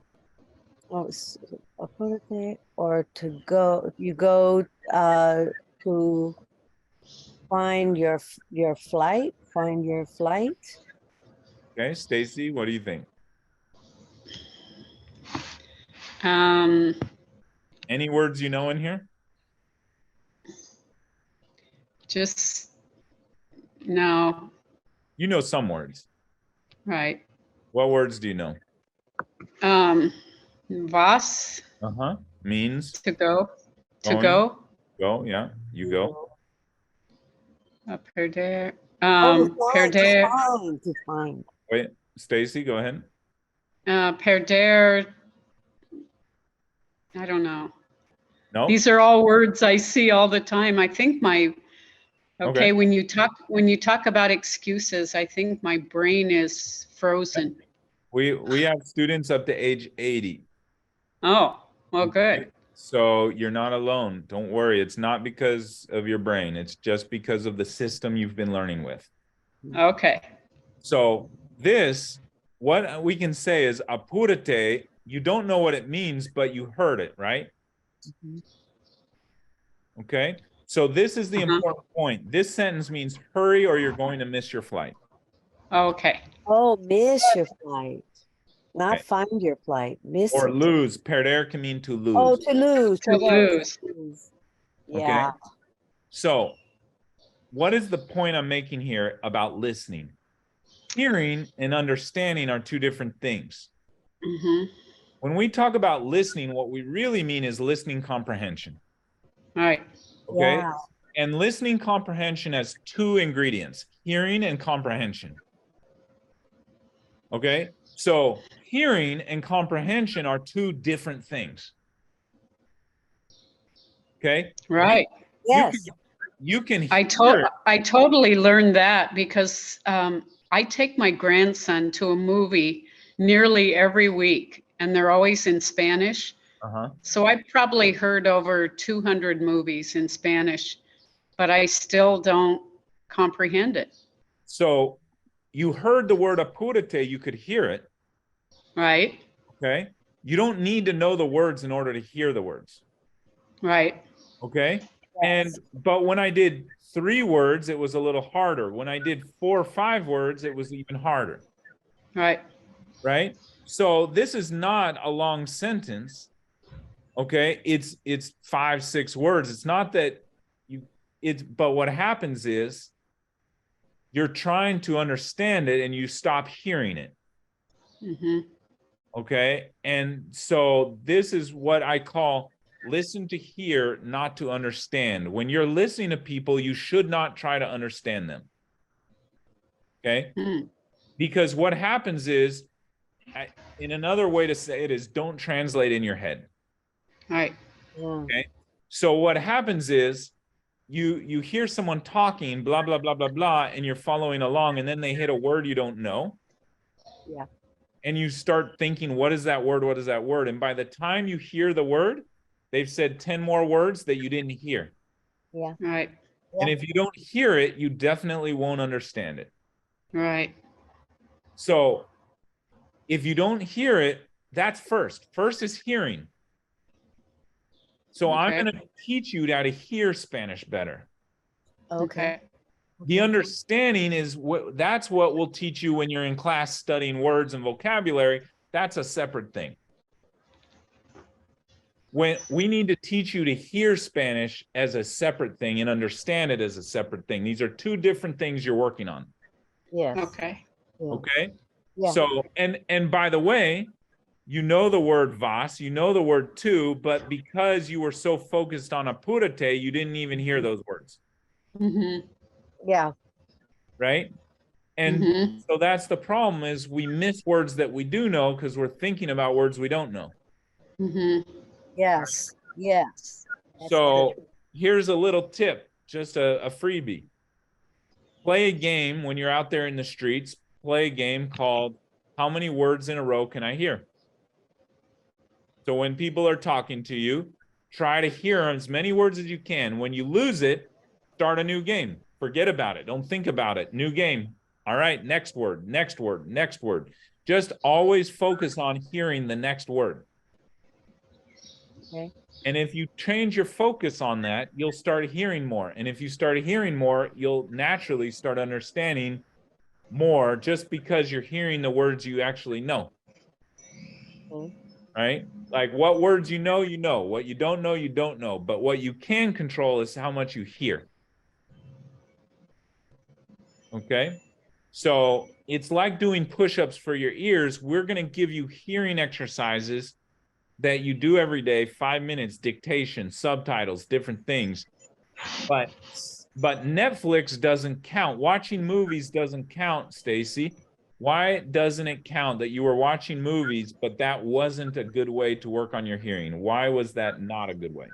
Oh, apúrate or to go, you go to find your flight, find your flight. Okay, Stacy, what do you think? Any words you know in here? Just no. You know some words. Right. What words do you know? Vas, Means to go. To Going. go. go, yeah, you go. Perder. Oh, Perder. to find. Wait, Stacy, go ahead. Perder. I don't know. No? These are all words I see all the time. I think Okay. when you talk about excuses, I think my brain is frozen. We have students up to age 80. Oh, well, good. So you're not alone. Don't worry. It's not because of your brain. It's just because of the system you've been learning with. Okay. So this, what we can say is apúrate. You don't know what it means, but you heard it, right? Okay. So this is the important point. This sentence means hurry or you're going to miss your flight. Okay. Oh, miss your flight. Not Okay. find your plight, miss Or it. lose. Perder can mean to Oh, lose. to lose. To lose. Okay. Yeah. So what is the point I'm making here about listening? Hearing and understanding are two different things. Hmm. When we talk about listening, what we really mean is listening comprehension. Right. Okay. Yeah. And listening comprehension has two ingredients, hearing and comprehension. Okay. So hearing and comprehension are two different things. Okay. Right. Yes. You can I hear it. I totally learned that because I take my grandson to a movie nearly every week, and they're always in Spanish. Uh-huh. So I've probably heard over 200 movies in Spanish, but I still don't comprehend it. So you heard the word apúrate, you could hear it. Right. Okay. You don't need to know the words in order to hear the words. Right. Okay. Yes. But when I did 3 words, it was a little harder. When I did 4 or 5 words, it was even harder. Right. Right. So this is not a long sentence. Okay. It's 5, 6 words. It's not that but what happens is you're trying to understand it and you stop hearing it. Hmm. Okay. And so this is what I call listen to hear, not to understand. When you're listening to people, you should not try to understand them. Okay. Mm. Because what happens is, in another way to say it is, don't translate in your head. Right. Yeah. Okay. So what happens is you hear someone talking, blah, blah, blah, blah, blah, and you're following along, and then they hit a word you don't know. Yeah. And you start thinking, what is that word? What is that word? And by the time you hear the word, they've said 10 more words that you didn't hear. Yeah. Right. And if you don't hear it, you definitely won't understand it. Right. So if you don't hear it, that's first. First is hearing. So I'm Okay. going to teach you how to hear Spanish better. Okay. The understanding is that's what we'll teach you when you're in class studying words and vocabulary. That's a separate thing. When we need to teach you to hear Spanish as a separate thing and understand it as a separate thing. These are two different things you're working on. Yes. Okay. Yeah. Okay. Yeah. So, and by the way, you know the word vas, you know the word tu, but because you were so focused on apúrate, you didn't even hear those words. Hmm. Yeah. Right. And Hmm. so that's the problem is we miss words that we do know because we're thinking about words we don't know. Hmm. Yes. Yes. That's So here's a little tip, just a freebie. Play a game when you're out there in the streets, play a game called How Many Words in a Row Can I Hear? So when people are talking to you, try to hear as many words as you can. When you lose it, start a new game. Forget about it. Don't think about it. New game. All right, next word, next word, next word. Just always focus on hearing the next word. Okay. And if you change your focus on that, you'll start hearing more. And if you start hearing more, you'll naturally start understanding more just because you're hearing the words you actually know. Okay. Right? Like what words you know. What you don't know, you don't know. But what you can control is how much you hear. Okay? So it's like doing push-ups for your ears. We're going to give you hearing exercises that you do every day, 5 minutes, dictation, subtitles, different things. But Netflix doesn't count. Watching movies doesn't count, Stacy. Why doesn't it count that you were watching movies, but that wasn't a good way to work on your hearing? Why was that not a good way?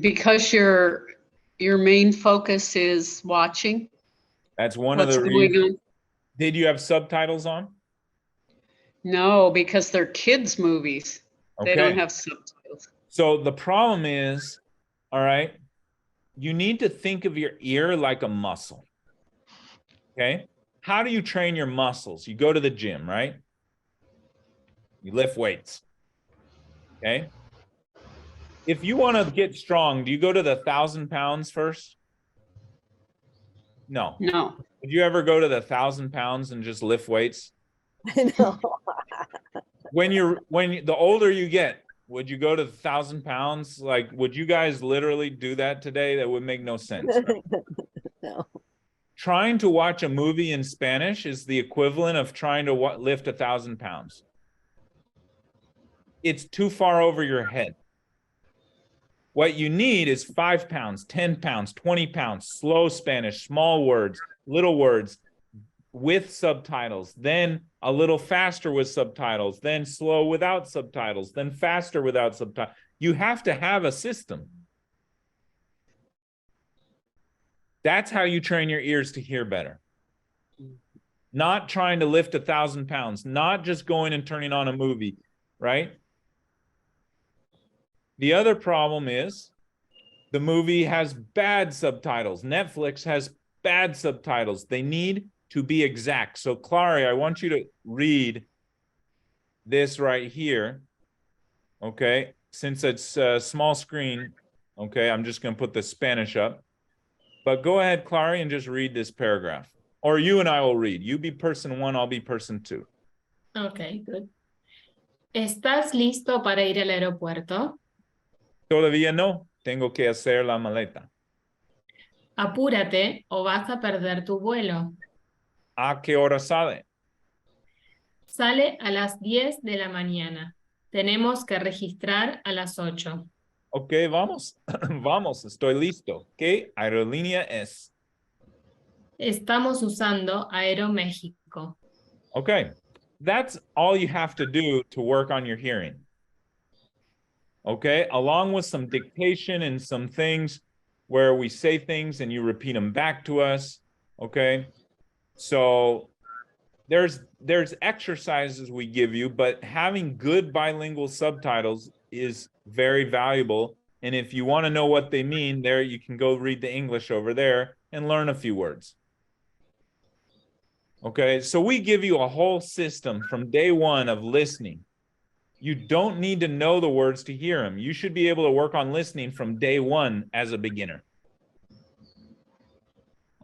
Because your main focus is watching That's one what's of the going reasons. on. Did you have subtitles on? No, because they're kids' movies. They don't Okay. have subtitles. So the problem is, all right, you need to think of your ear like a muscle. Okay? How do you train your muscles? You go to the gym, right? You lift weights. Okay? If you want to get strong, do you go to the 1,000 pounds first? No. No. Did you ever go to the 1,000 pounds and just lift weights? I know. The older you get, would you go to 1,000 pounds? Like, would you guys literally do that today? That would make no sense. Right? No. Trying to watch a movie in Spanish is the equivalent of trying to lift 1,000 pounds. It's too far over your head. What you need is 5 pounds, 10 pounds, 20 pounds, slow Spanish, small words, little words with subtitles, then a little faster with subtitles, then slow without subtitles, then faster without subtitles. You have to have a system. That's how you train your ears to hear better. Not trying to lift 1,000 pounds, not just going and turning on a movie, right? The other problem is the movie has bad subtitles. Netflix has bad subtitles. They need to be exact. So, Clary, I want you to read this right here, okay? Since it's a small screen, okay, I'm just going to put the Spanish up. But go ahead, Clary, and just read this paragraph. Or you and I will read. You be person 1, I'll be person 2. Okay, good. ¿Estás listo para ir al aeropuerto? Todavía no. Tengo que hacer la maleta. Apúrate o vas a perder tu vuelo. ¿A qué hora sale? Sale a las 10 de la mañana. Tenemos que registrar a las 8. Ok, vamos. Vamos, estoy listo. ¿Qué aerolínea es? Estamos usando Aeroméxico. Okay, that's all you have to do to work on your hearing. Okay, along with some dictation and some things where we say things and you repeat them back to us. Okay, so there's exercises we give you, but having good bilingual subtitles is very valuable. And if you want to know what they mean, there you can go read the English over there and learn a few words. Okay, so we give you a whole system from day one of listening. You don't need to know the words to hear them. You should be able to work on listening from day one as a beginner.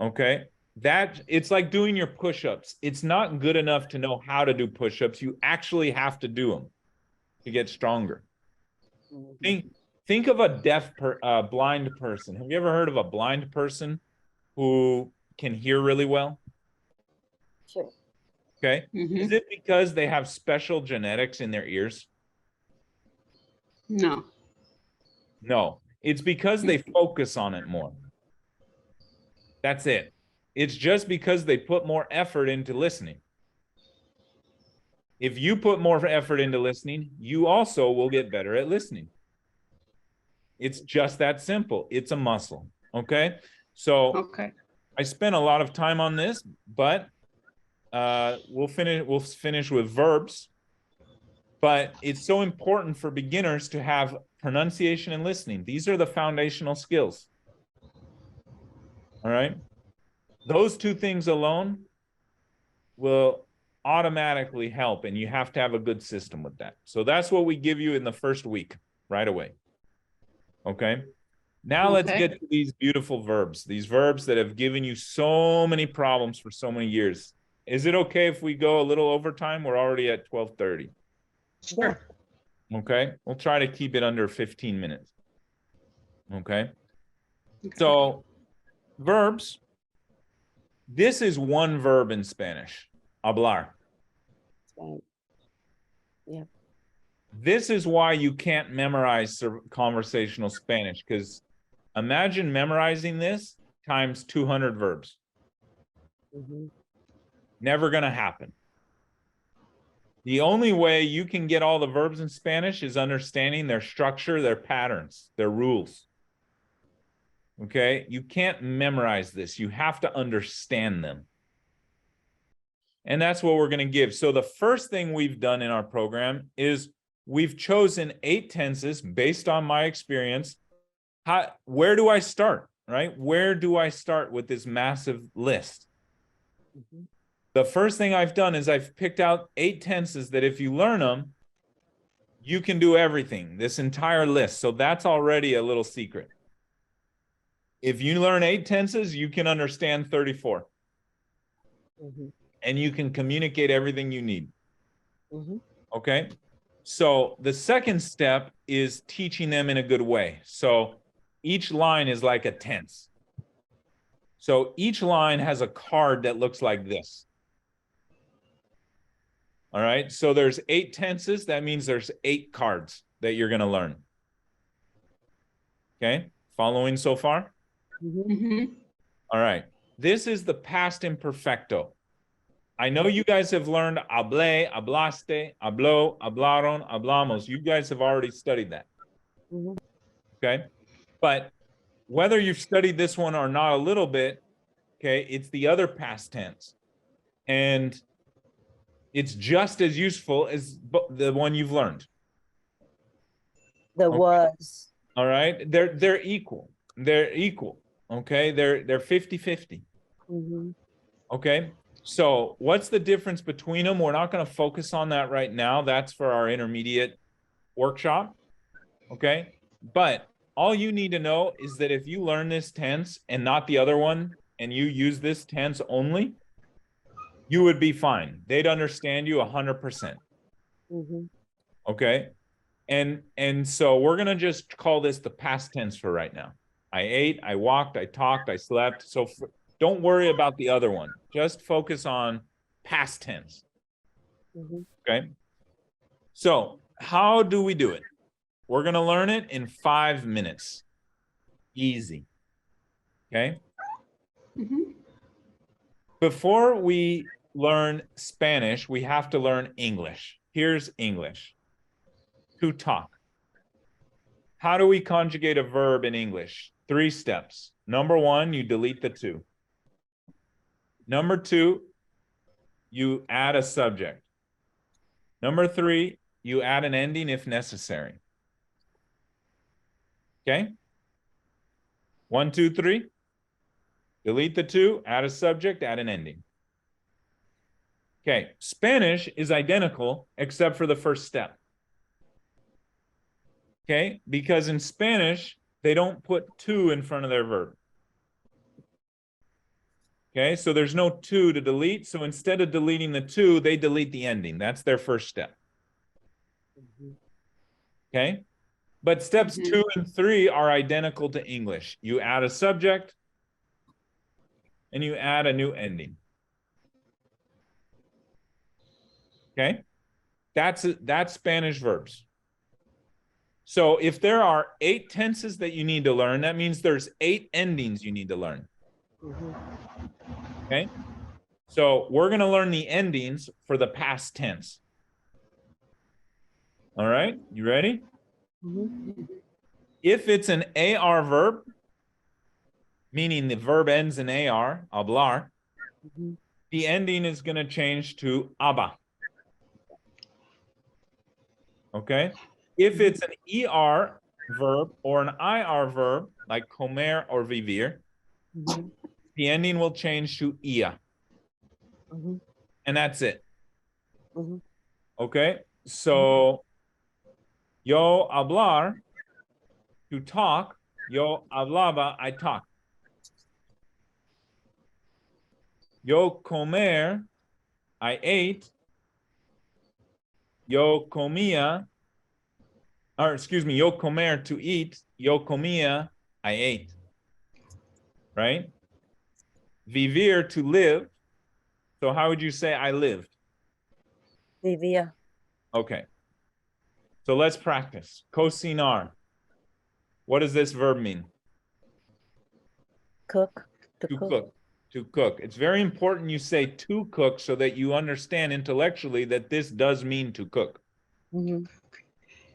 Okay, it's like doing your push-ups. It's not good enough to know how to do push-ups. You actually have to do them to get stronger. Think of a blind person. Have you ever heard of a blind person who can hear really well? Sure. Okay. Is it because they have special genetics in their ears? No. No, it's because they focus on it more. That's it. It's just because they put more effort into listening. If you put more effort into listening, you also will get better at listening. It's just that simple. It's a muscle. Okay. So Okay. I spent a lot of time on this, but we'll finish with verbs. But it's so important for beginners to have pronunciation and listening. These are the foundational skills. All right. Those two things alone will automatically help, and you have to have a good system with that. So that's what we give you in the first week right away. Okay. Now let's get to these beautiful verbs, these verbs that have given you so many problems for so many years. Is it okay if we go a little overtime? We're already at 12:30. Sure. Okay. We'll try to keep it under 15 minutes. Okay. So verbs. This is one verb in Spanish, hablar. Right. Yeah. This is why you can't memorize conversational Spanish, because imagine memorizing this times 200 verbs. Never going to happen. The only way you can get all the verbs in Spanish is understanding their structure, their patterns, their rules. Okay? You can't memorize this. You have to understand them. And that's what we're going to give. So the first thing we've done in our program is we've chosen 8 tenses based on my experience. Where do I start, right? Where do I start with this massive list? The first thing I've done is I've picked out 8 tenses that if you learn them, you can do everything, this entire list. So that's already a little secret. If you learn 8 tenses, you can understand 34. Mhm. And you can communicate everything you need. Mhm. Okay. So the second step is teaching them in a good way. So each line is like a tense. So each line has a card that looks like this. All right. So there's 8 tenses. That means there's 8 cards that you're going to learn. Okay. Following so far? Mhm. All right. This is the past imperfecto. I know you guys have learned hablé, hablaste, habló, hablaron, hablamos. You guys have already studied that. Mhm. Okay. But whether you've studied this one or not a little bit, okay, it's the other past tense. And it's just as useful as the one you've learned. The Okay. was. All right. They're equal. They're equal. Okay. They're 50-50. Mhm. Okay. So what's the difference between them? We're not going to focus on that right now. That's for our intermediate workshop. Okay. But all you need to know is that if you learn this tense and not the other one, and you use this tense only, you would be fine. They'd understand you 100%. Mhm. Okay. And so we're going to just call this the past tense for right now. I ate, I walked, I talked, I slept. So don't worry about the other one. Just focus on past tense. Mhm. Okay. So how do we do it? We're going to learn it in 5 minutes. Easy. Okay. Mhm. Before we learn Spanish, we have to learn English. Here's English. To talk. How do we conjugate a verb in English? 3 steps. Number 1, you delete the 2. Number 2, you add a subject. Number 3, you add an ending if necessary. Okay? 1, 2, 3. Delete the 2, add a subject, add an ending. Okay, Spanish is identical except for the first step. Okay, because in Spanish, they don't put to in front of their verb. Okay, so there's no to delete. So instead of deleting the to, they delete the ending. That's their first step. Okay, but steps 2 and 3 are identical to English. You add a subject and you add a new ending. Okay, that's Spanish verbs. So if there are 8 tenses that you need to learn, that means there's 8 endings you need to learn. Mhm. Okay, so we're going to learn the endings for the past tense. All right, you ready? Mhm. If it's an AR verb, meaning the verb ends in AR, hablar, Mhm. the ending is going to change to aba. Okay? If it's an ER verb or an IR verb, like comer or vivir, Mhm. the ending will change to ia. Mhm. And that's it. Mhm. Okay? So, yo hablar, to talk. Yo hablaba, I talk. Yo comer, I ate. Yo comía, or excuse me, yo comer, to eat. Yo comía, I ate. Right? Vivir, to live. So how would you say I lived? Vivia. Okay. So let's practice. Cocinar. What does this verb mean? Cook. To To cook. cook. To cook. It's very important you say to cook so that you understand intellectually that this does mean to cook. Mhm.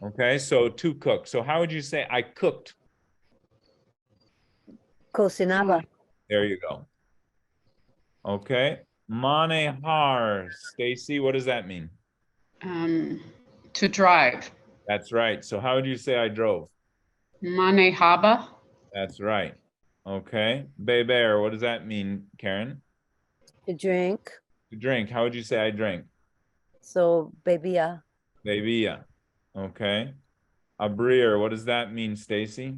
Okay, so to cook. So how would you say I cooked? Cocinaba. There you go. Okay. Manejar. Stacy, what does that mean? To drive. That's right. So how would you say I drove? Manejaba. That's right. Okay. Beber, what does that mean, Karen? To drink. To drink. How would you say I drank? So bebia. Bebía. Okay. Abrir, what does that mean, Stacy?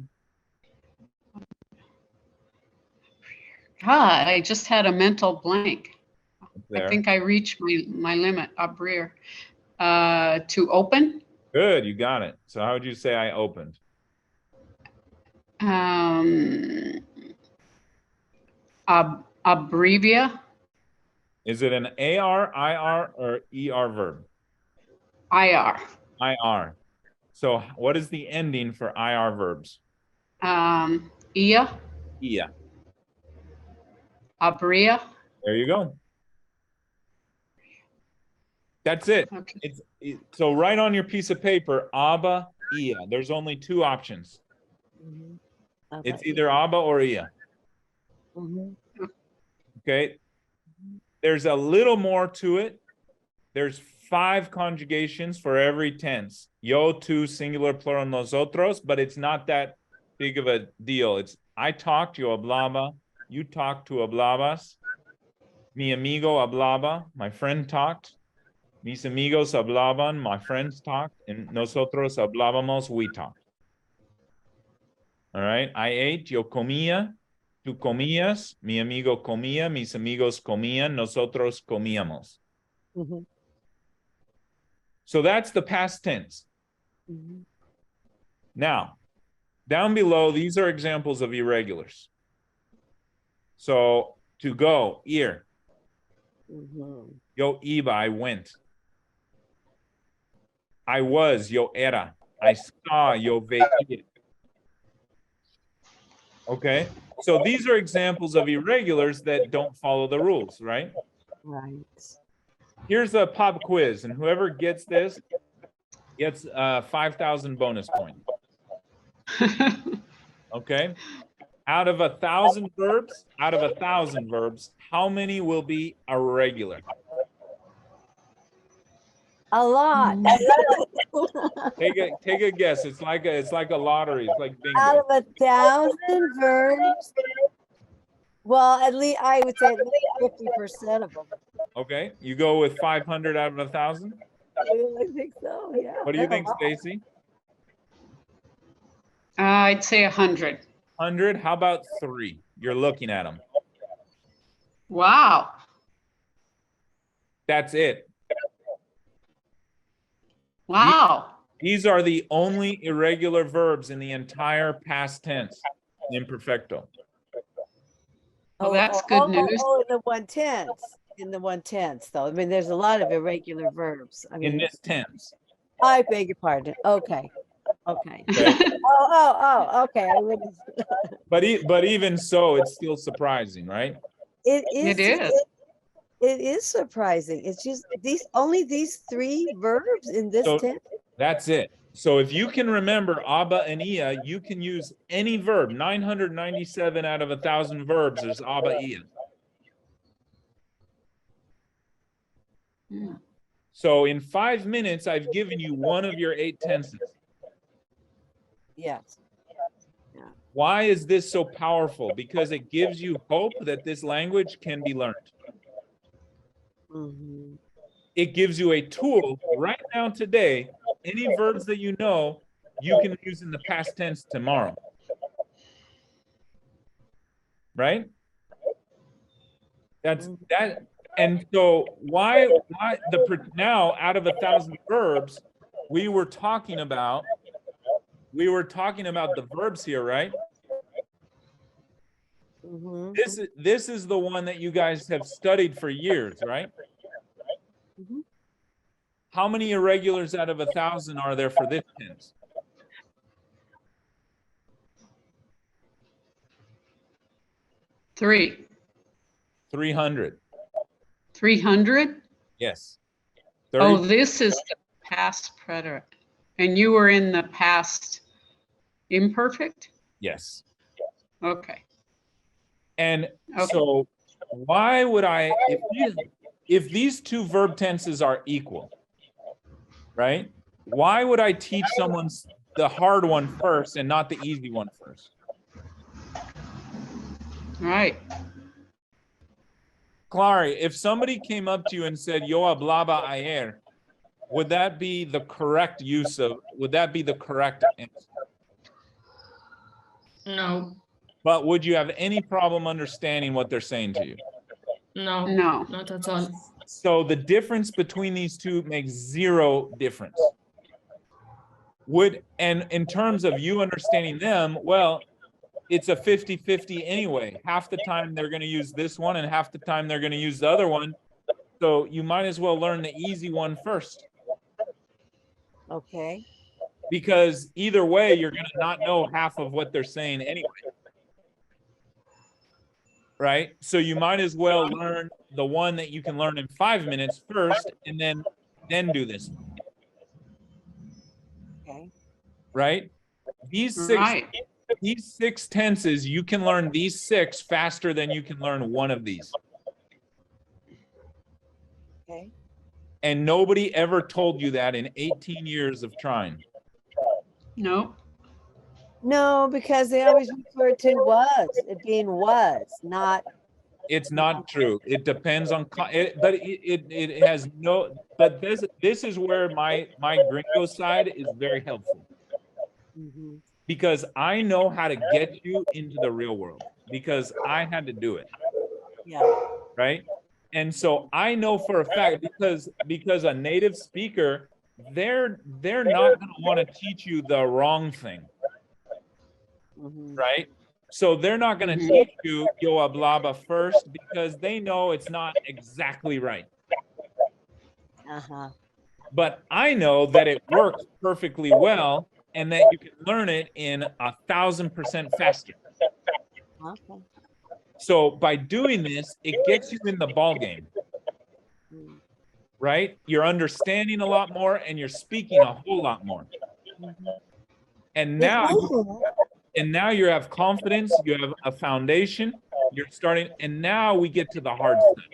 God, I just had a mental blank. I There. think I reached my limit, abrir. To open, Good, you got it. So how would you say I opened? abrevia, Is it an AR, IR, or ER verb? IR. IR. So what is the ending for IR verbs? Ia, Ia. abria. There you go. That's it. Okay. So write on your piece of paper, Abba, Ia. There's only two options. Mhm. It's Okay. either Abba or Ia. Mhm. Okay. There's a little more to it. There's 5 conjugations for every tense. Yo, tú, singular, plural, nosotros, but it's not that big of a deal. It's I talked, yo hablaba. You talked, tú hablabas. Mi amigo hablaba. My friend talked. Mis amigos hablaban. My friends talked. And nosotros hablábamos. We talked. All right. I ate, yo comía. Tú comías. Mi amigo comía. Mis amigos comían. Nosotros comíamos. Mhm. So that's the past tense. Mhm. Now, down below, these are examples of irregulars. So to go, ir. Mhm. Yo iba, I went. I was, yo era. I saw, yo veía. Okay? So these are examples of irregulars that don't follow the rules, right? Right. Here's a pop quiz, and whoever gets this gets 5,000 bonus points. Okay? Out of 1,000 verbs, how many will be irregular? A lot. Take a guess. It's like a lottery. It's like Out bingo. of 1,000 verbs, well, at least I would say at least 50% of them. Okay, you go with 500 out of 1,000. I think so. Yeah. What do you that's a think, lot. Stacy? I'd say 100. 100. How about 3? You're looking at them. Wow. That's it. Wow. These are the only irregular verbs in the entire past tense, imperfecto. Well, that's good news. Oh, in the 1/10. In the 1/10, though. I mean, there's a lot of irregular verbs. I In mean, this tense. I beg your pardon. Okay. Okay. Okay? Okay. I wouldn't. But even so, it's still surprising, right? It is. It is. It is surprising. It's just these 3 verbs in this So- tense. That's it. So if you can remember Abba and Ia, you can use any verb. 997 out of 1,000 verbs is Abba, Ia. Yeah. So in 5 minutes, I've given you one of your 8 tenses. Yes. Why is this so powerful? Because it gives you hope that this language can be learned. Mhm. It gives you a tool right now today. Any verbs that you know, you can use in the past tense tomorrow. Right? That's that. And so why now out of 1,000 verbs, we were talking about the verbs here, right? Mhm. This is the one that you guys have studied for years, right? Mhm. How many irregulars out of 1,000 are there for this tense? Three. 300. 300? Yes. Oh, 30, this is the past preterite. And you were in the past imperfect? yes. Okay. And Okay. so why would if these 2 verb tenses are equal, right? Why would I teach someone the hard one first and not the easy one first? Right. Clary, if somebody came up to you and said, Yo hablaba ayer, would that be the correct answer? No. But would you have any problem understanding what they're saying to you? No, No. not at all. So the difference between these two makes zero difference. And in terms of you understanding them, well, it's a 50-50 anyway. Half the time they're going to use this one and half the time they're going to use the other one. So you might as well learn the easy one first. Okay. Because either way, you're going to not know half of what they're saying anyway. Right? So you might as well learn the one that you can learn in 5 minutes first and then do this. Okay. Right? These six tenses, you can learn these 6 faster than you can learn one of these. Okay. And nobody ever told you that in 18 years of trying. No. No, because they always refer to was, it being was, not, It's not true. It depends on, but it has no, but this is where my gringo side is very helpful. mhm, Because I know how to get you into the real world because I had to do it. yeah, Right? And so I know for a fact because a native speaker, they're not going to want to teach you the wrong thing. mhm, Right? So they're not going to Mhm. teach you yo hablaba first because they know it's not exactly right. uh-huh, But I know that it works perfectly well and that you can learn it in 1,000% faster. okay. So by doing this, it gets you in the ball game, Mm, right? You're understanding a lot more and you're speaking a whole lot more. mhm. And It's now also- you have confidence, you have a foundation, you're starting, and now we get to the hard stuff.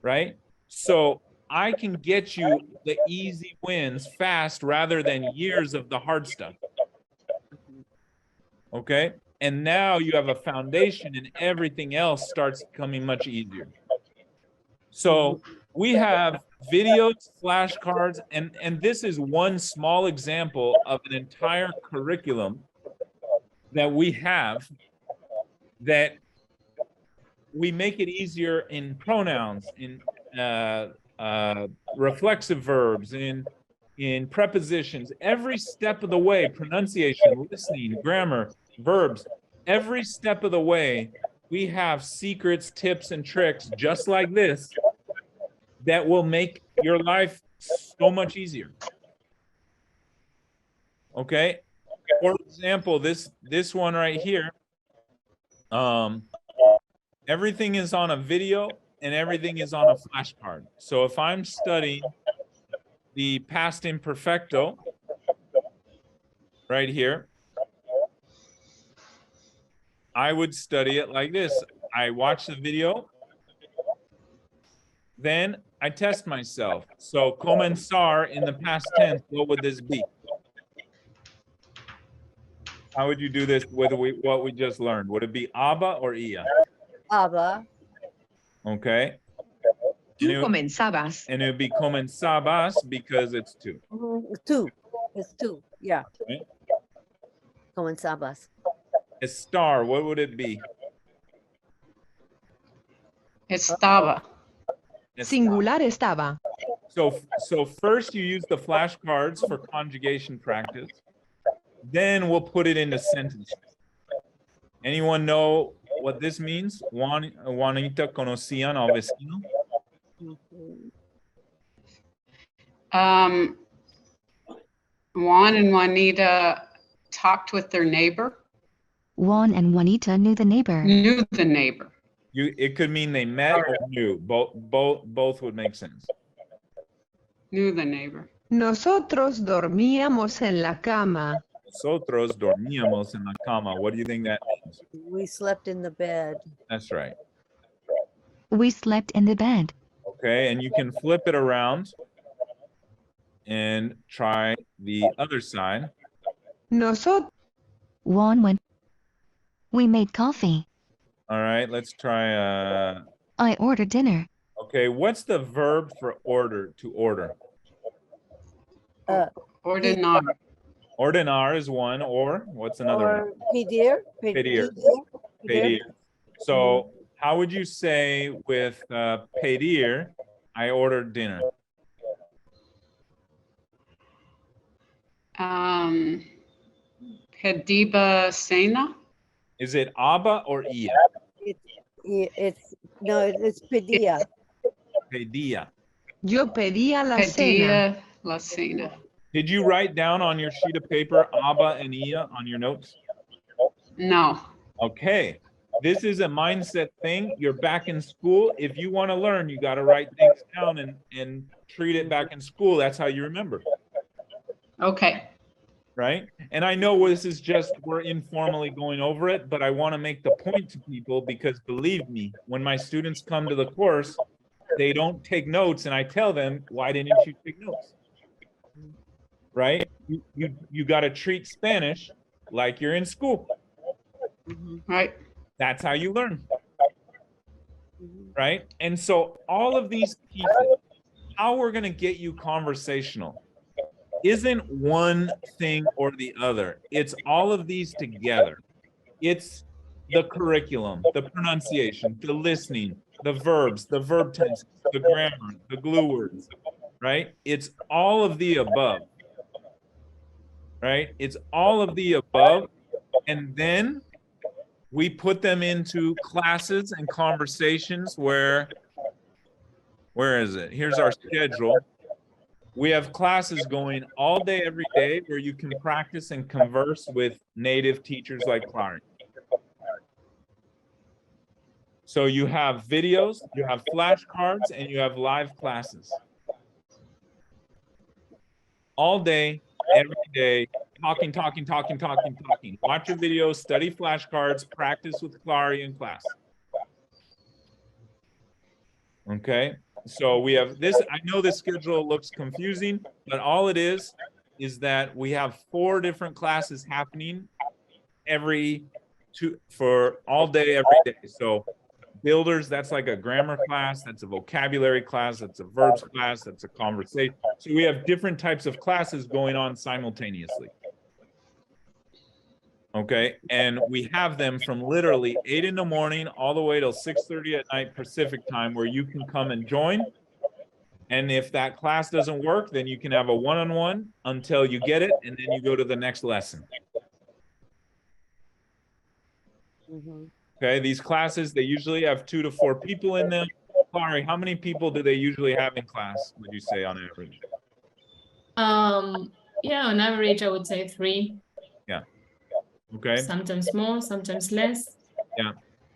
Right? So I can get you the easy wins fast rather than years of the hard stuff. Okay? And now you have a foundation and everything else starts becoming much easier. So we have videos, flashcards, and this is one small example of an entire curriculum that we have that we make it easier in pronouns, in reflexive verbs, in prepositions, every step of the way, pronunciation, listening, grammar, verbs, every step of the way, we have secrets, tips, and tricks just like this that will make your life so much easier. Okay? For example, this one right here, everything is on a video and everything is on a flashcard. So if I'm studying the past imperfecto right here, I would study it like this. I watch the video, then I test myself. So comenzar in the past tense, what would this be? How would you do this with what we just learned? Would it be aba or ia? Aba, Okay. Tú comenzabas. And it would be comenzabas because it's 2. two, it's two, yeah. Okay. Comenzabas. Estar, what would it be? Estaba. Singular estaba. So first you use the flashcards for conjugation practice. Then we'll put it into sentences. Anyone know what this means? Juanita conocían al vecino? Mhm. Juan and Juanita talked with their neighbor, Juan and Juanita knew the neighbor. knew the neighbor. It could mean they met or knew. Both would make sense. Knew the neighbor. Nosotros dormíamos en la cama. Nosotros dormíamos en la cama. What do you think that means? We slept in the bed. That's right. We slept in the bed. Okay, and you can flip it around and try the other side. Nosotros Juan went. We made coffee. All right, let's try. I ordered dinner. Okay, what's the verb for order, to order? Ordenar. Ordenar is one, or what's another one? Or pedir. Pedir. Pedir. So how would you say with pedir, I ordered dinner? Hediba Sena. Is it Abba or Ia? It's pedia. Pedia. Yo pedía la cena. Hedia La Cena. Did you write down on your sheet of paper Abba and Ia on your notes? No. Okay. This is a mindset thing. You're back in school. If you want to learn, you got to write things down and treat it back in school. That's how you remember. Okay. Right? And I know this is just, we're informally going over it, but I want to make the point to people because believe me, when my students come to the course, they don't take notes and I tell them, why didn't you take notes? Right? You got to treat Spanish like you're in school. Right. That's how you learn. Right? And so all of these pieces, how we're going to get you conversational isn't one thing or the other. It's all of these together. It's the curriculum, the pronunciation, the listening, the verbs, the verb tenses, the grammar, the glue words, right? It's all of the above, right? It's all of the above. And then we put them into classes and conversations where is it? Here's our schedule. We have classes going all day, every day, where you can practice and converse with native teachers like Clary. So you have videos, you have flashcards, and you have live classes. All day, every day, talking. Watch your videos, study flashcards, practice with Clary in class. Okay, so we have this. I know the schedule looks confusing, but all it is that we have 4 different classes happening for all day, every day. So builders, that's like a grammar class, that's a vocabulary class, that's a verbs class, that's a conversation. So we have different types of classes going on simultaneously. Okay, and we have them from literally 8 in the morning all the way till 6:30 at night Pacific time, where you can come and join. And if that class doesn't work, then you can have a one-on-one until you get it, and then you go to the next lesson. Okay, these classes, they usually have 2 to 4 people in them. Clary, how many people do they usually have in class, would you say, on average? Yeah, on average, I would say 3. Yeah. Okay. Sometimes more, sometimes less. Yeah.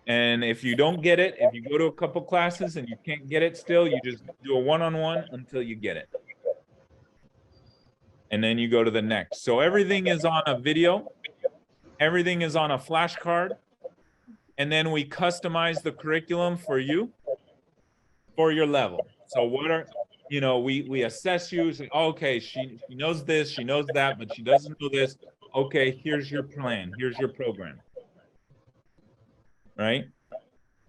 And if you don't get it, if you go to a couple classes and you can't get it still, you just do a one-on-one until you get it. And then you go to the next. So everything is on a video. Everything is on a flashcard. And then we customize the curriculum for you, for your level. So what are, we assess you, say, okay, she knows this, she knows that, but she doesn't know this. Okay, here's your plan, here's your program. Right?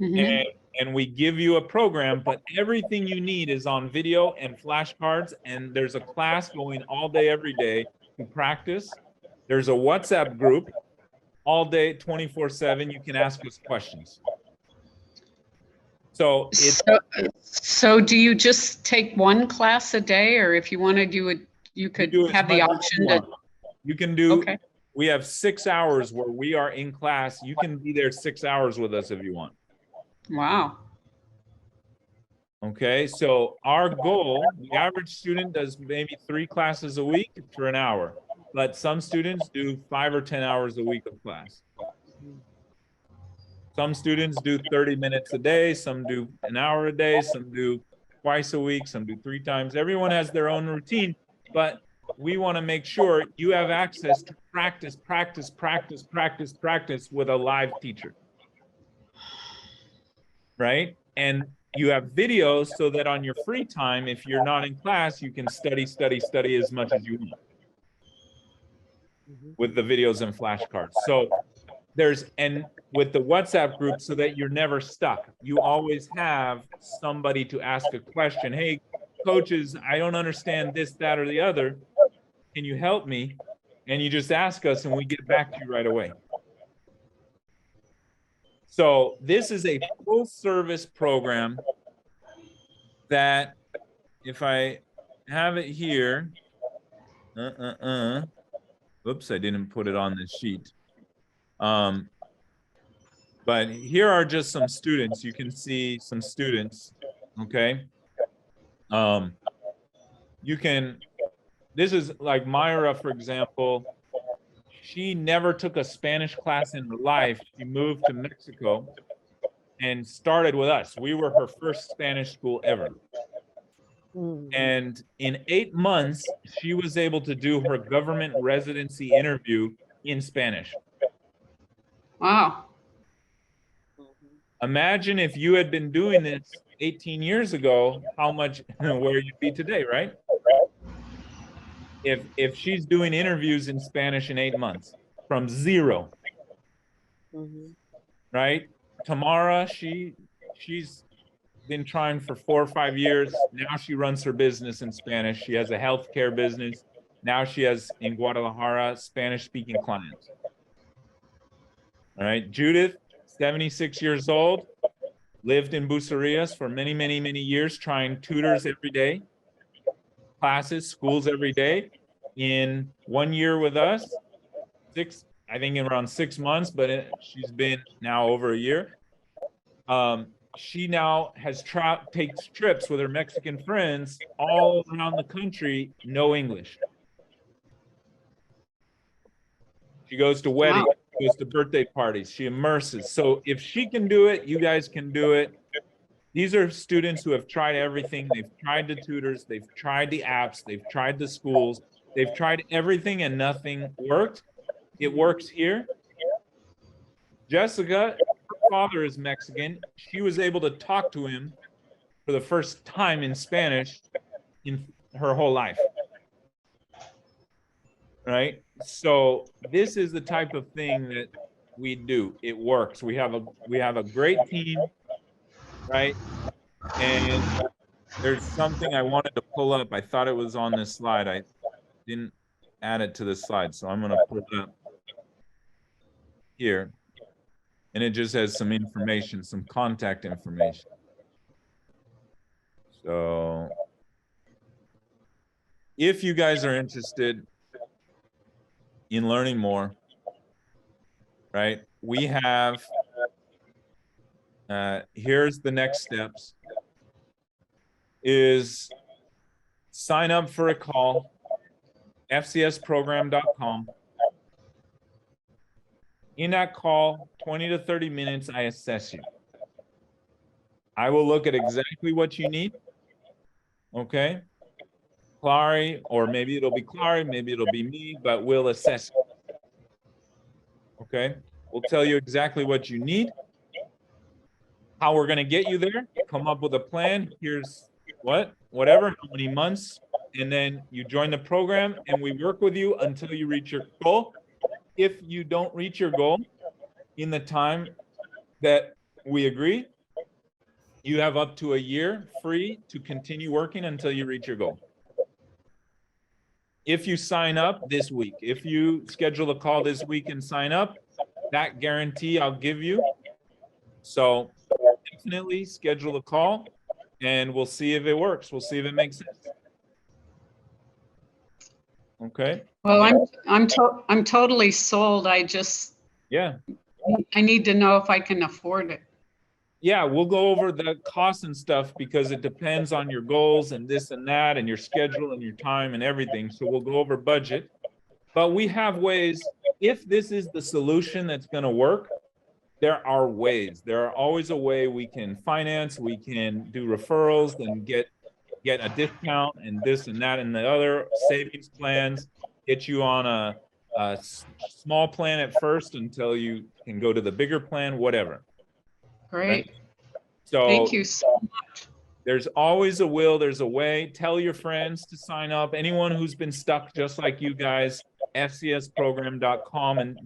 Mm-hmm. And we give you a program, but everything you need is on video and flashcards, and there's a class going all day, every day to practice. There's a WhatsApp group all day, 24/7. You can ask us questions. So so do you just take one class a day, or if you want to do it, you could have the option to. You can do. Okay. We have 6 hours where we are in class. You can be there 6 hours with us if you want. Wow. Okay, so our goal, the average student does maybe 3 classes a week for an hour, but some students do 5 or 10 hours a week of class. Some students do 30 minutes a day, some do an hour a day, some do twice a week, some do 3 times. Everyone has their own routine, but we want to make sure you have access to practice with a live teacher. Right? And you have videos so that on your free time, if you're not in class, you can study as much as you want with the videos and flashcards. So and with the WhatsApp group, so that you're never stuck. You always have somebody to ask a question. Hey, coaches, I don't understand this, that, or the other. Can you help me? and you just ask us and we get back to you right away. So this is a full service program that, if I have it here, oops, I didn't put it on the sheet. But here are just some students. You can see some students, okay? This is like Myra, for example. She never took a Spanish class in her life. She moved to Mexico and started with us. We were her first Spanish school ever. And in 8 months, she was able to do her government residency interview in Spanish. Wow. Imagine if you had been doing this 18 years ago, how much, where you'd be today, right? If she's doing interviews in Spanish in 8 months from zero, right? Tamara, she's been trying for 4 or 5 years. Now she runs her business in Spanish. She has a healthcare business. Now she has in Guadalajara Spanish-speaking clients. All right, Judith, 76 years old, lived in Bucerias for many, many, many years, trying tutors every day, classes, schools every day. In 1 year with us, I think in around 6 months, but she's been now over a year. She now has takes trips with her Mexican friends all around the country, no English. She goes to weddings, she goes to birthday parties, she immerses. So if she can do it, you guys can do it. These are students who have tried everything. They've tried the tutors, they've tried the apps, they've tried the schools, they've tried everything and nothing worked. It works here. Jessica, her father is Mexican. She was able to talk to him for the first time in Spanish in her whole life. Right? So this is the type of thing that we do. It works. We have a great team, right? And there's something I wanted to pull up. I thought it was on this slide. I didn't add it to this slide, so I'm going to pull it up here. And it just has some information, some contact information. So if you guys are interested in learning more, right, we have, here's the next steps, is sign up for a call, fcsprogram.com. In that call, 20 to 30 minutes, I assess you. I will look at exactly what you need, okay? Clary, or maybe it'll be Clary, maybe it'll be me, but we'll assess you. Okay? We'll tell you exactly what you need, how we're gonna get you there, come up with a plan, here's whatever, how many months, and then you join the program and we work with you until you reach your goal. If you don't reach your goal in the time that we agree, you have up to a year free to continue working until you reach your goal. If you sign up this week, if you schedule a call this week and sign up, that guarantee I'll give you. So definitely schedule a call and we'll see if it works. We'll see if it makes sense. Okay. Well, I'm totally sold. I need to know if I can afford it. Yeah, we'll go over the costs and stuff because it depends on your goals and this and that and your schedule and your time and everything. So we'll go over budget. But we have ways, if this is the solution that's going to work, there are ways. There are always a way we can finance, we can do referrals and get a discount and this and that and the other, savings plans, get you on a small plan at first until you can go to the bigger plan, whatever. Great. Right? So thank you so much. There's always a will, there's a way. Tell your friends to sign up. Anyone who's been stuck just like you guys, fcsprogram.com, and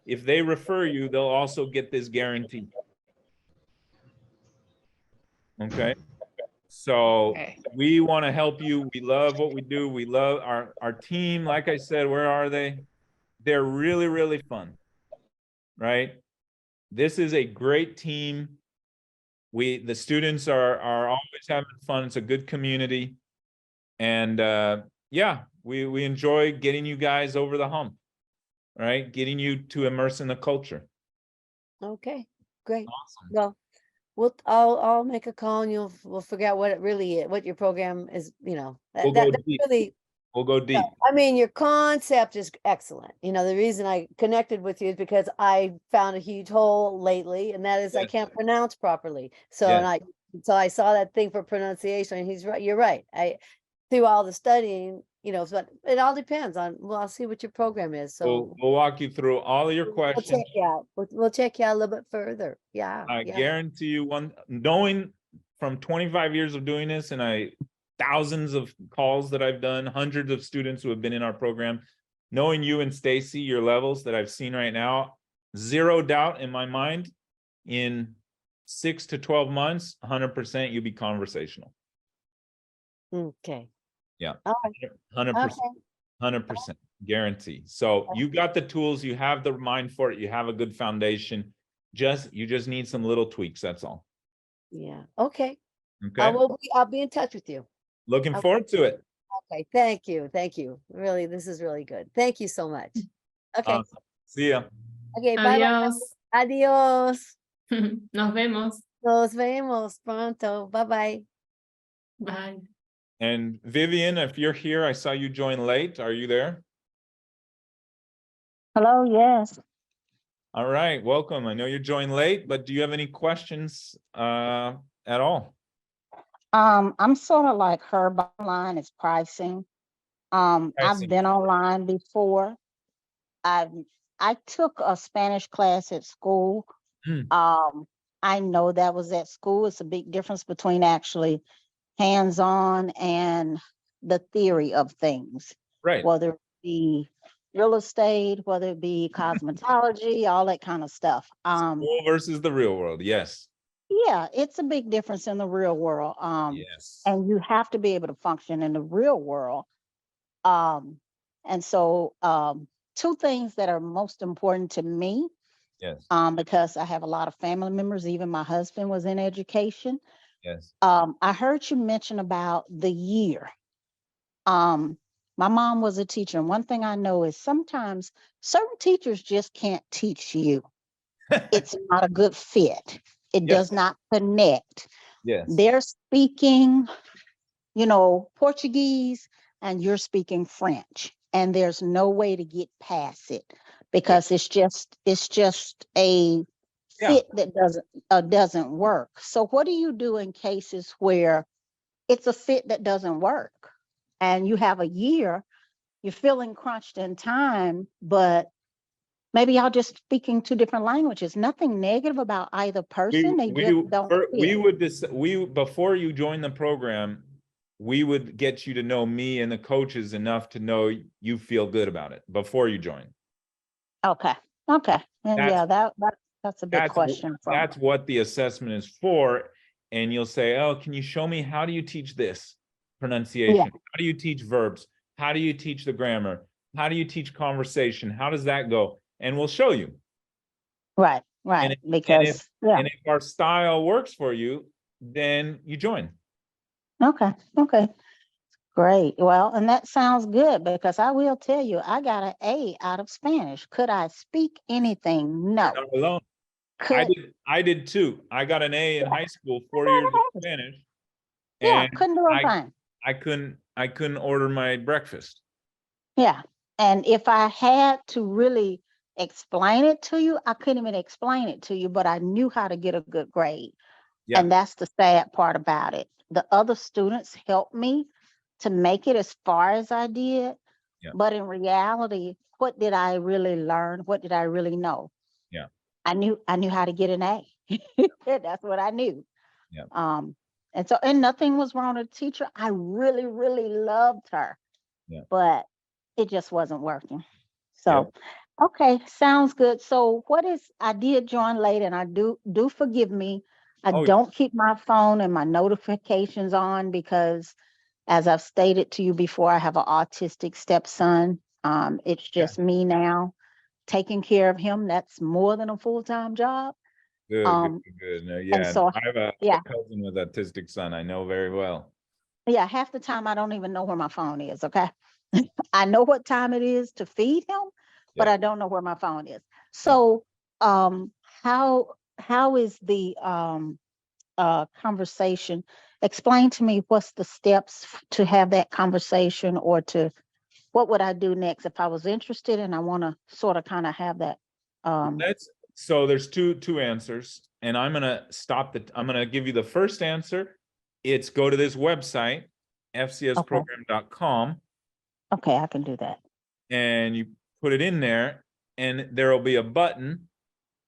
if they refer you, they'll also get this guarantee. Okay. So we want to help you. We love what we do. We love our team. Like I said, where are they? they're really, really fun, right? This is a great team. The students are always having fun. It's a good community. And yeah, we enjoy getting you guys over the hump, right? Getting you to immerse in the culture. Okay, great. Awesome. Well, I'll make a call and we'll figure out what it really is, what your program is, you know. We'll go That's deep. really, We'll go deep. I mean, your concept is excellent. You know, the reason I connected with you is because I found a huge hole lately, and that is I Yes. can't pronounce properly. So, Yes. so I saw that thing for pronunciation, and he's right, you're right. Through all the studying, you know, but it all depends on, well, I'll see what your program is, so. We'll walk you through all of your We'll questions. check you out. We'll check you out a little bit further. Yeah. I yeah. guarantee you knowing from 25 years of doing this, and thousands of calls that I've done, hundreds of students who have been in our program, knowing you and Stacy, your levels that I've seen right now, zero doubt in my mind, in 6 to 12 months, 100% you'll be conversational. Okay. Yeah. All right. 100%. Okay. 100% guarantee. So you got the tools, you have the mind for it, you have a good foundation. You just need some little tweaks. That's all. Yeah. Okay. Okay. I'll be in touch with you. Looking Okay. forward to it. Okay. Thank you. Thank you. Really, this is really good. Thank you so much. Okay. Awesome. See ya. Okay. Bye. Adiós. Adiós. Nos vemos. Nos vemos pronto. Bye bye. Bye. And Vivian, if you're here, I saw you join late. Are you there? Hello, yes. All right, welcome. I know you joined late, but do you have any questions at all? I'm sort of like her. Bottom line is pricing. Pricing. I've been online before. I took a Spanish class at school. I know that was at school. It's a big difference between actually hands-on and the theory of things. Right. Whether it be real estate, whether it be cosmetology, all that kind of stuff. School versus the real world. Yes. Yeah, it's a big difference in the real world. Yes. And you have to be able to function in the real world. And so two things that are most important to me, Yes. because I have a lot of family members, even my husband was in education. Yes. I heard you mention about the year. My mom was a teacher, and one thing I know is sometimes certain teachers just can't teach you. It's not a good fit. It Yes. does not connect. Yes. They're speaking, Portuguese, and you're speaking French, and there's no way to get past it because it's just a Yeah. fit that doesn't work. So what do you do in cases where it's a fit that doesn't work and you have a year, you're feeling crunched in time, but maybe y'all just speaking two different languages? Nothing negative about either person. They just don't fit. Before you join the program, we would get you to know me and the coaches enough to know you feel good about it before you join. Okay. And that's a big question. That's what the assessment is for. And you'll say, oh, can you show me, how do you teach this pronunciation? Yeah. How do you teach verbs? How do you teach the grammar? How do you teach conversation? How does that go? And we'll show you. Right. And if our style works for you, then you join. Okay. Great. Well, and that sounds good because I will tell you, I got an A out of Spanish. Could I speak anything? No. You're not alone. I did too. I got an A in high school, 4 years of Spanish. Yeah, And couldn't do a thing. I couldn't order my breakfast. Yeah. And if I had to really explain it to you, I couldn't even explain it to you, but I knew how to get a good grade. Yeah. And that's the sad part about it. The other students helped me to make it as far as I did. Yeah. But in reality, what did I really learn? What did I really know? Yeah. I knew how to get an A. That's what I knew. Yeah. And nothing was wrong with the teacher. I really, really loved her. Yeah. But it just wasn't working. So, okay, sounds good. So I did join late, and I do forgive me. I don't keep my phone and my notifications on because, as I've stated to you before, I have an autistic stepson. It's just me now taking care of him. That's more than a full-time job. Good, Um, good. No, yeah, so, I have a yeah. cousin with autistic son. I know very well. Yeah, half the time I don't even know where my phone is, okay? I know what time it is to feed him, but Yeah. I don't know where my phone is. So, how is the conversation? Explain to me what's the steps to have that conversation, or to what would I do next if I was interested and I want to sort of kind of have that So there's two answers, and I'm gonna give you the first answer. It's go to this website, fcsprogram.com, okay, I can do that. and you put it in there, and there will be a button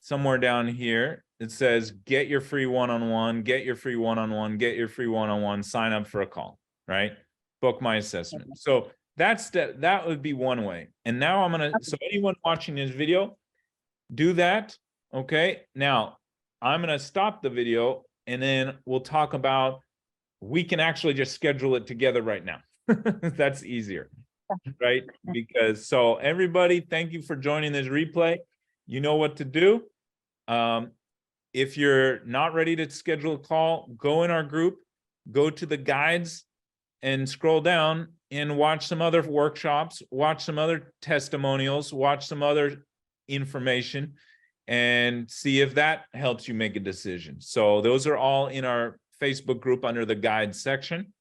somewhere down here that says get your free one-on-one, get your free one-on-one, get your free one-on-one, sign up for a call, right? Book my assessment. So that would be one way. And now so anyone watching this video, do that. Okay. Now I'm gonna stop the video, and then we'll talk about, we can actually just schedule it together right now. That's easier, right? Because so everybody, thank you for joining this replay. You know what to do. If you're not ready to schedule a call, go in our group, go to the guides and scroll down and watch some other workshops, watch some other testimonials, watch some other information, and see if that helps you make a decision. So those are all in our Facebook group under the guides section.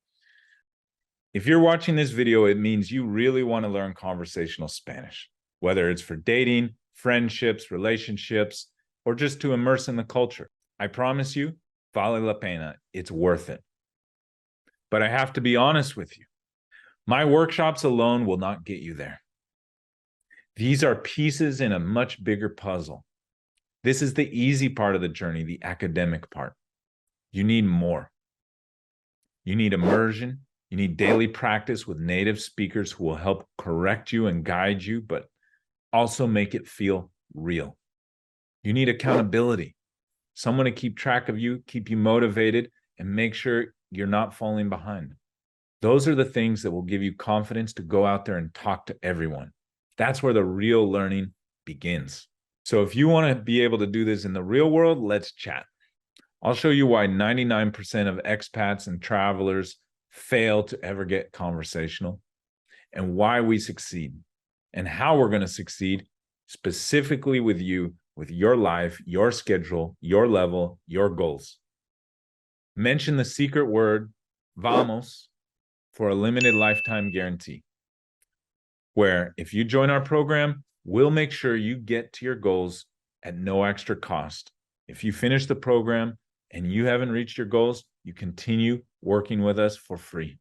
If you're watching this video, it means you really want to learn conversational Spanish, whether it's for dating, friendships, relationships, or just to immerse in the culture. I promise you, vale la pena. It's worth it. But I have to be honest with you. My workshops alone will not get you there. These are pieces in a much bigger puzzle. This is the easy part of the journey, the academic part. You need more. You need immersion. You need daily practice with native speakers who will help correct you and guide you, but also make it feel real. You need accountability, someone to keep track of you, keep you motivated, and make sure you're not falling behind. Those are the things that will give you confidence to go out there and talk to everyone. That's where the real learning begins. So if you want to be able to do this in the real world, let's chat. I'll show you why 99% of expats and travelers fail to ever get conversational, and why we succeed, and how we're going to succeed specifically with you, with your life, your schedule, your level, your goals. Mention the secret word, vamos, for a limited lifetime guarantee, where if you join our program, we'll make sure you get to your goals at no extra cost. If you finish the program and you haven't reached your goals, you continue working with us for free.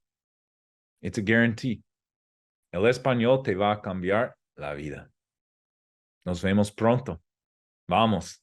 It's a guarantee. El español te va a cambiar la vida. Nos vemos pronto. Vamos.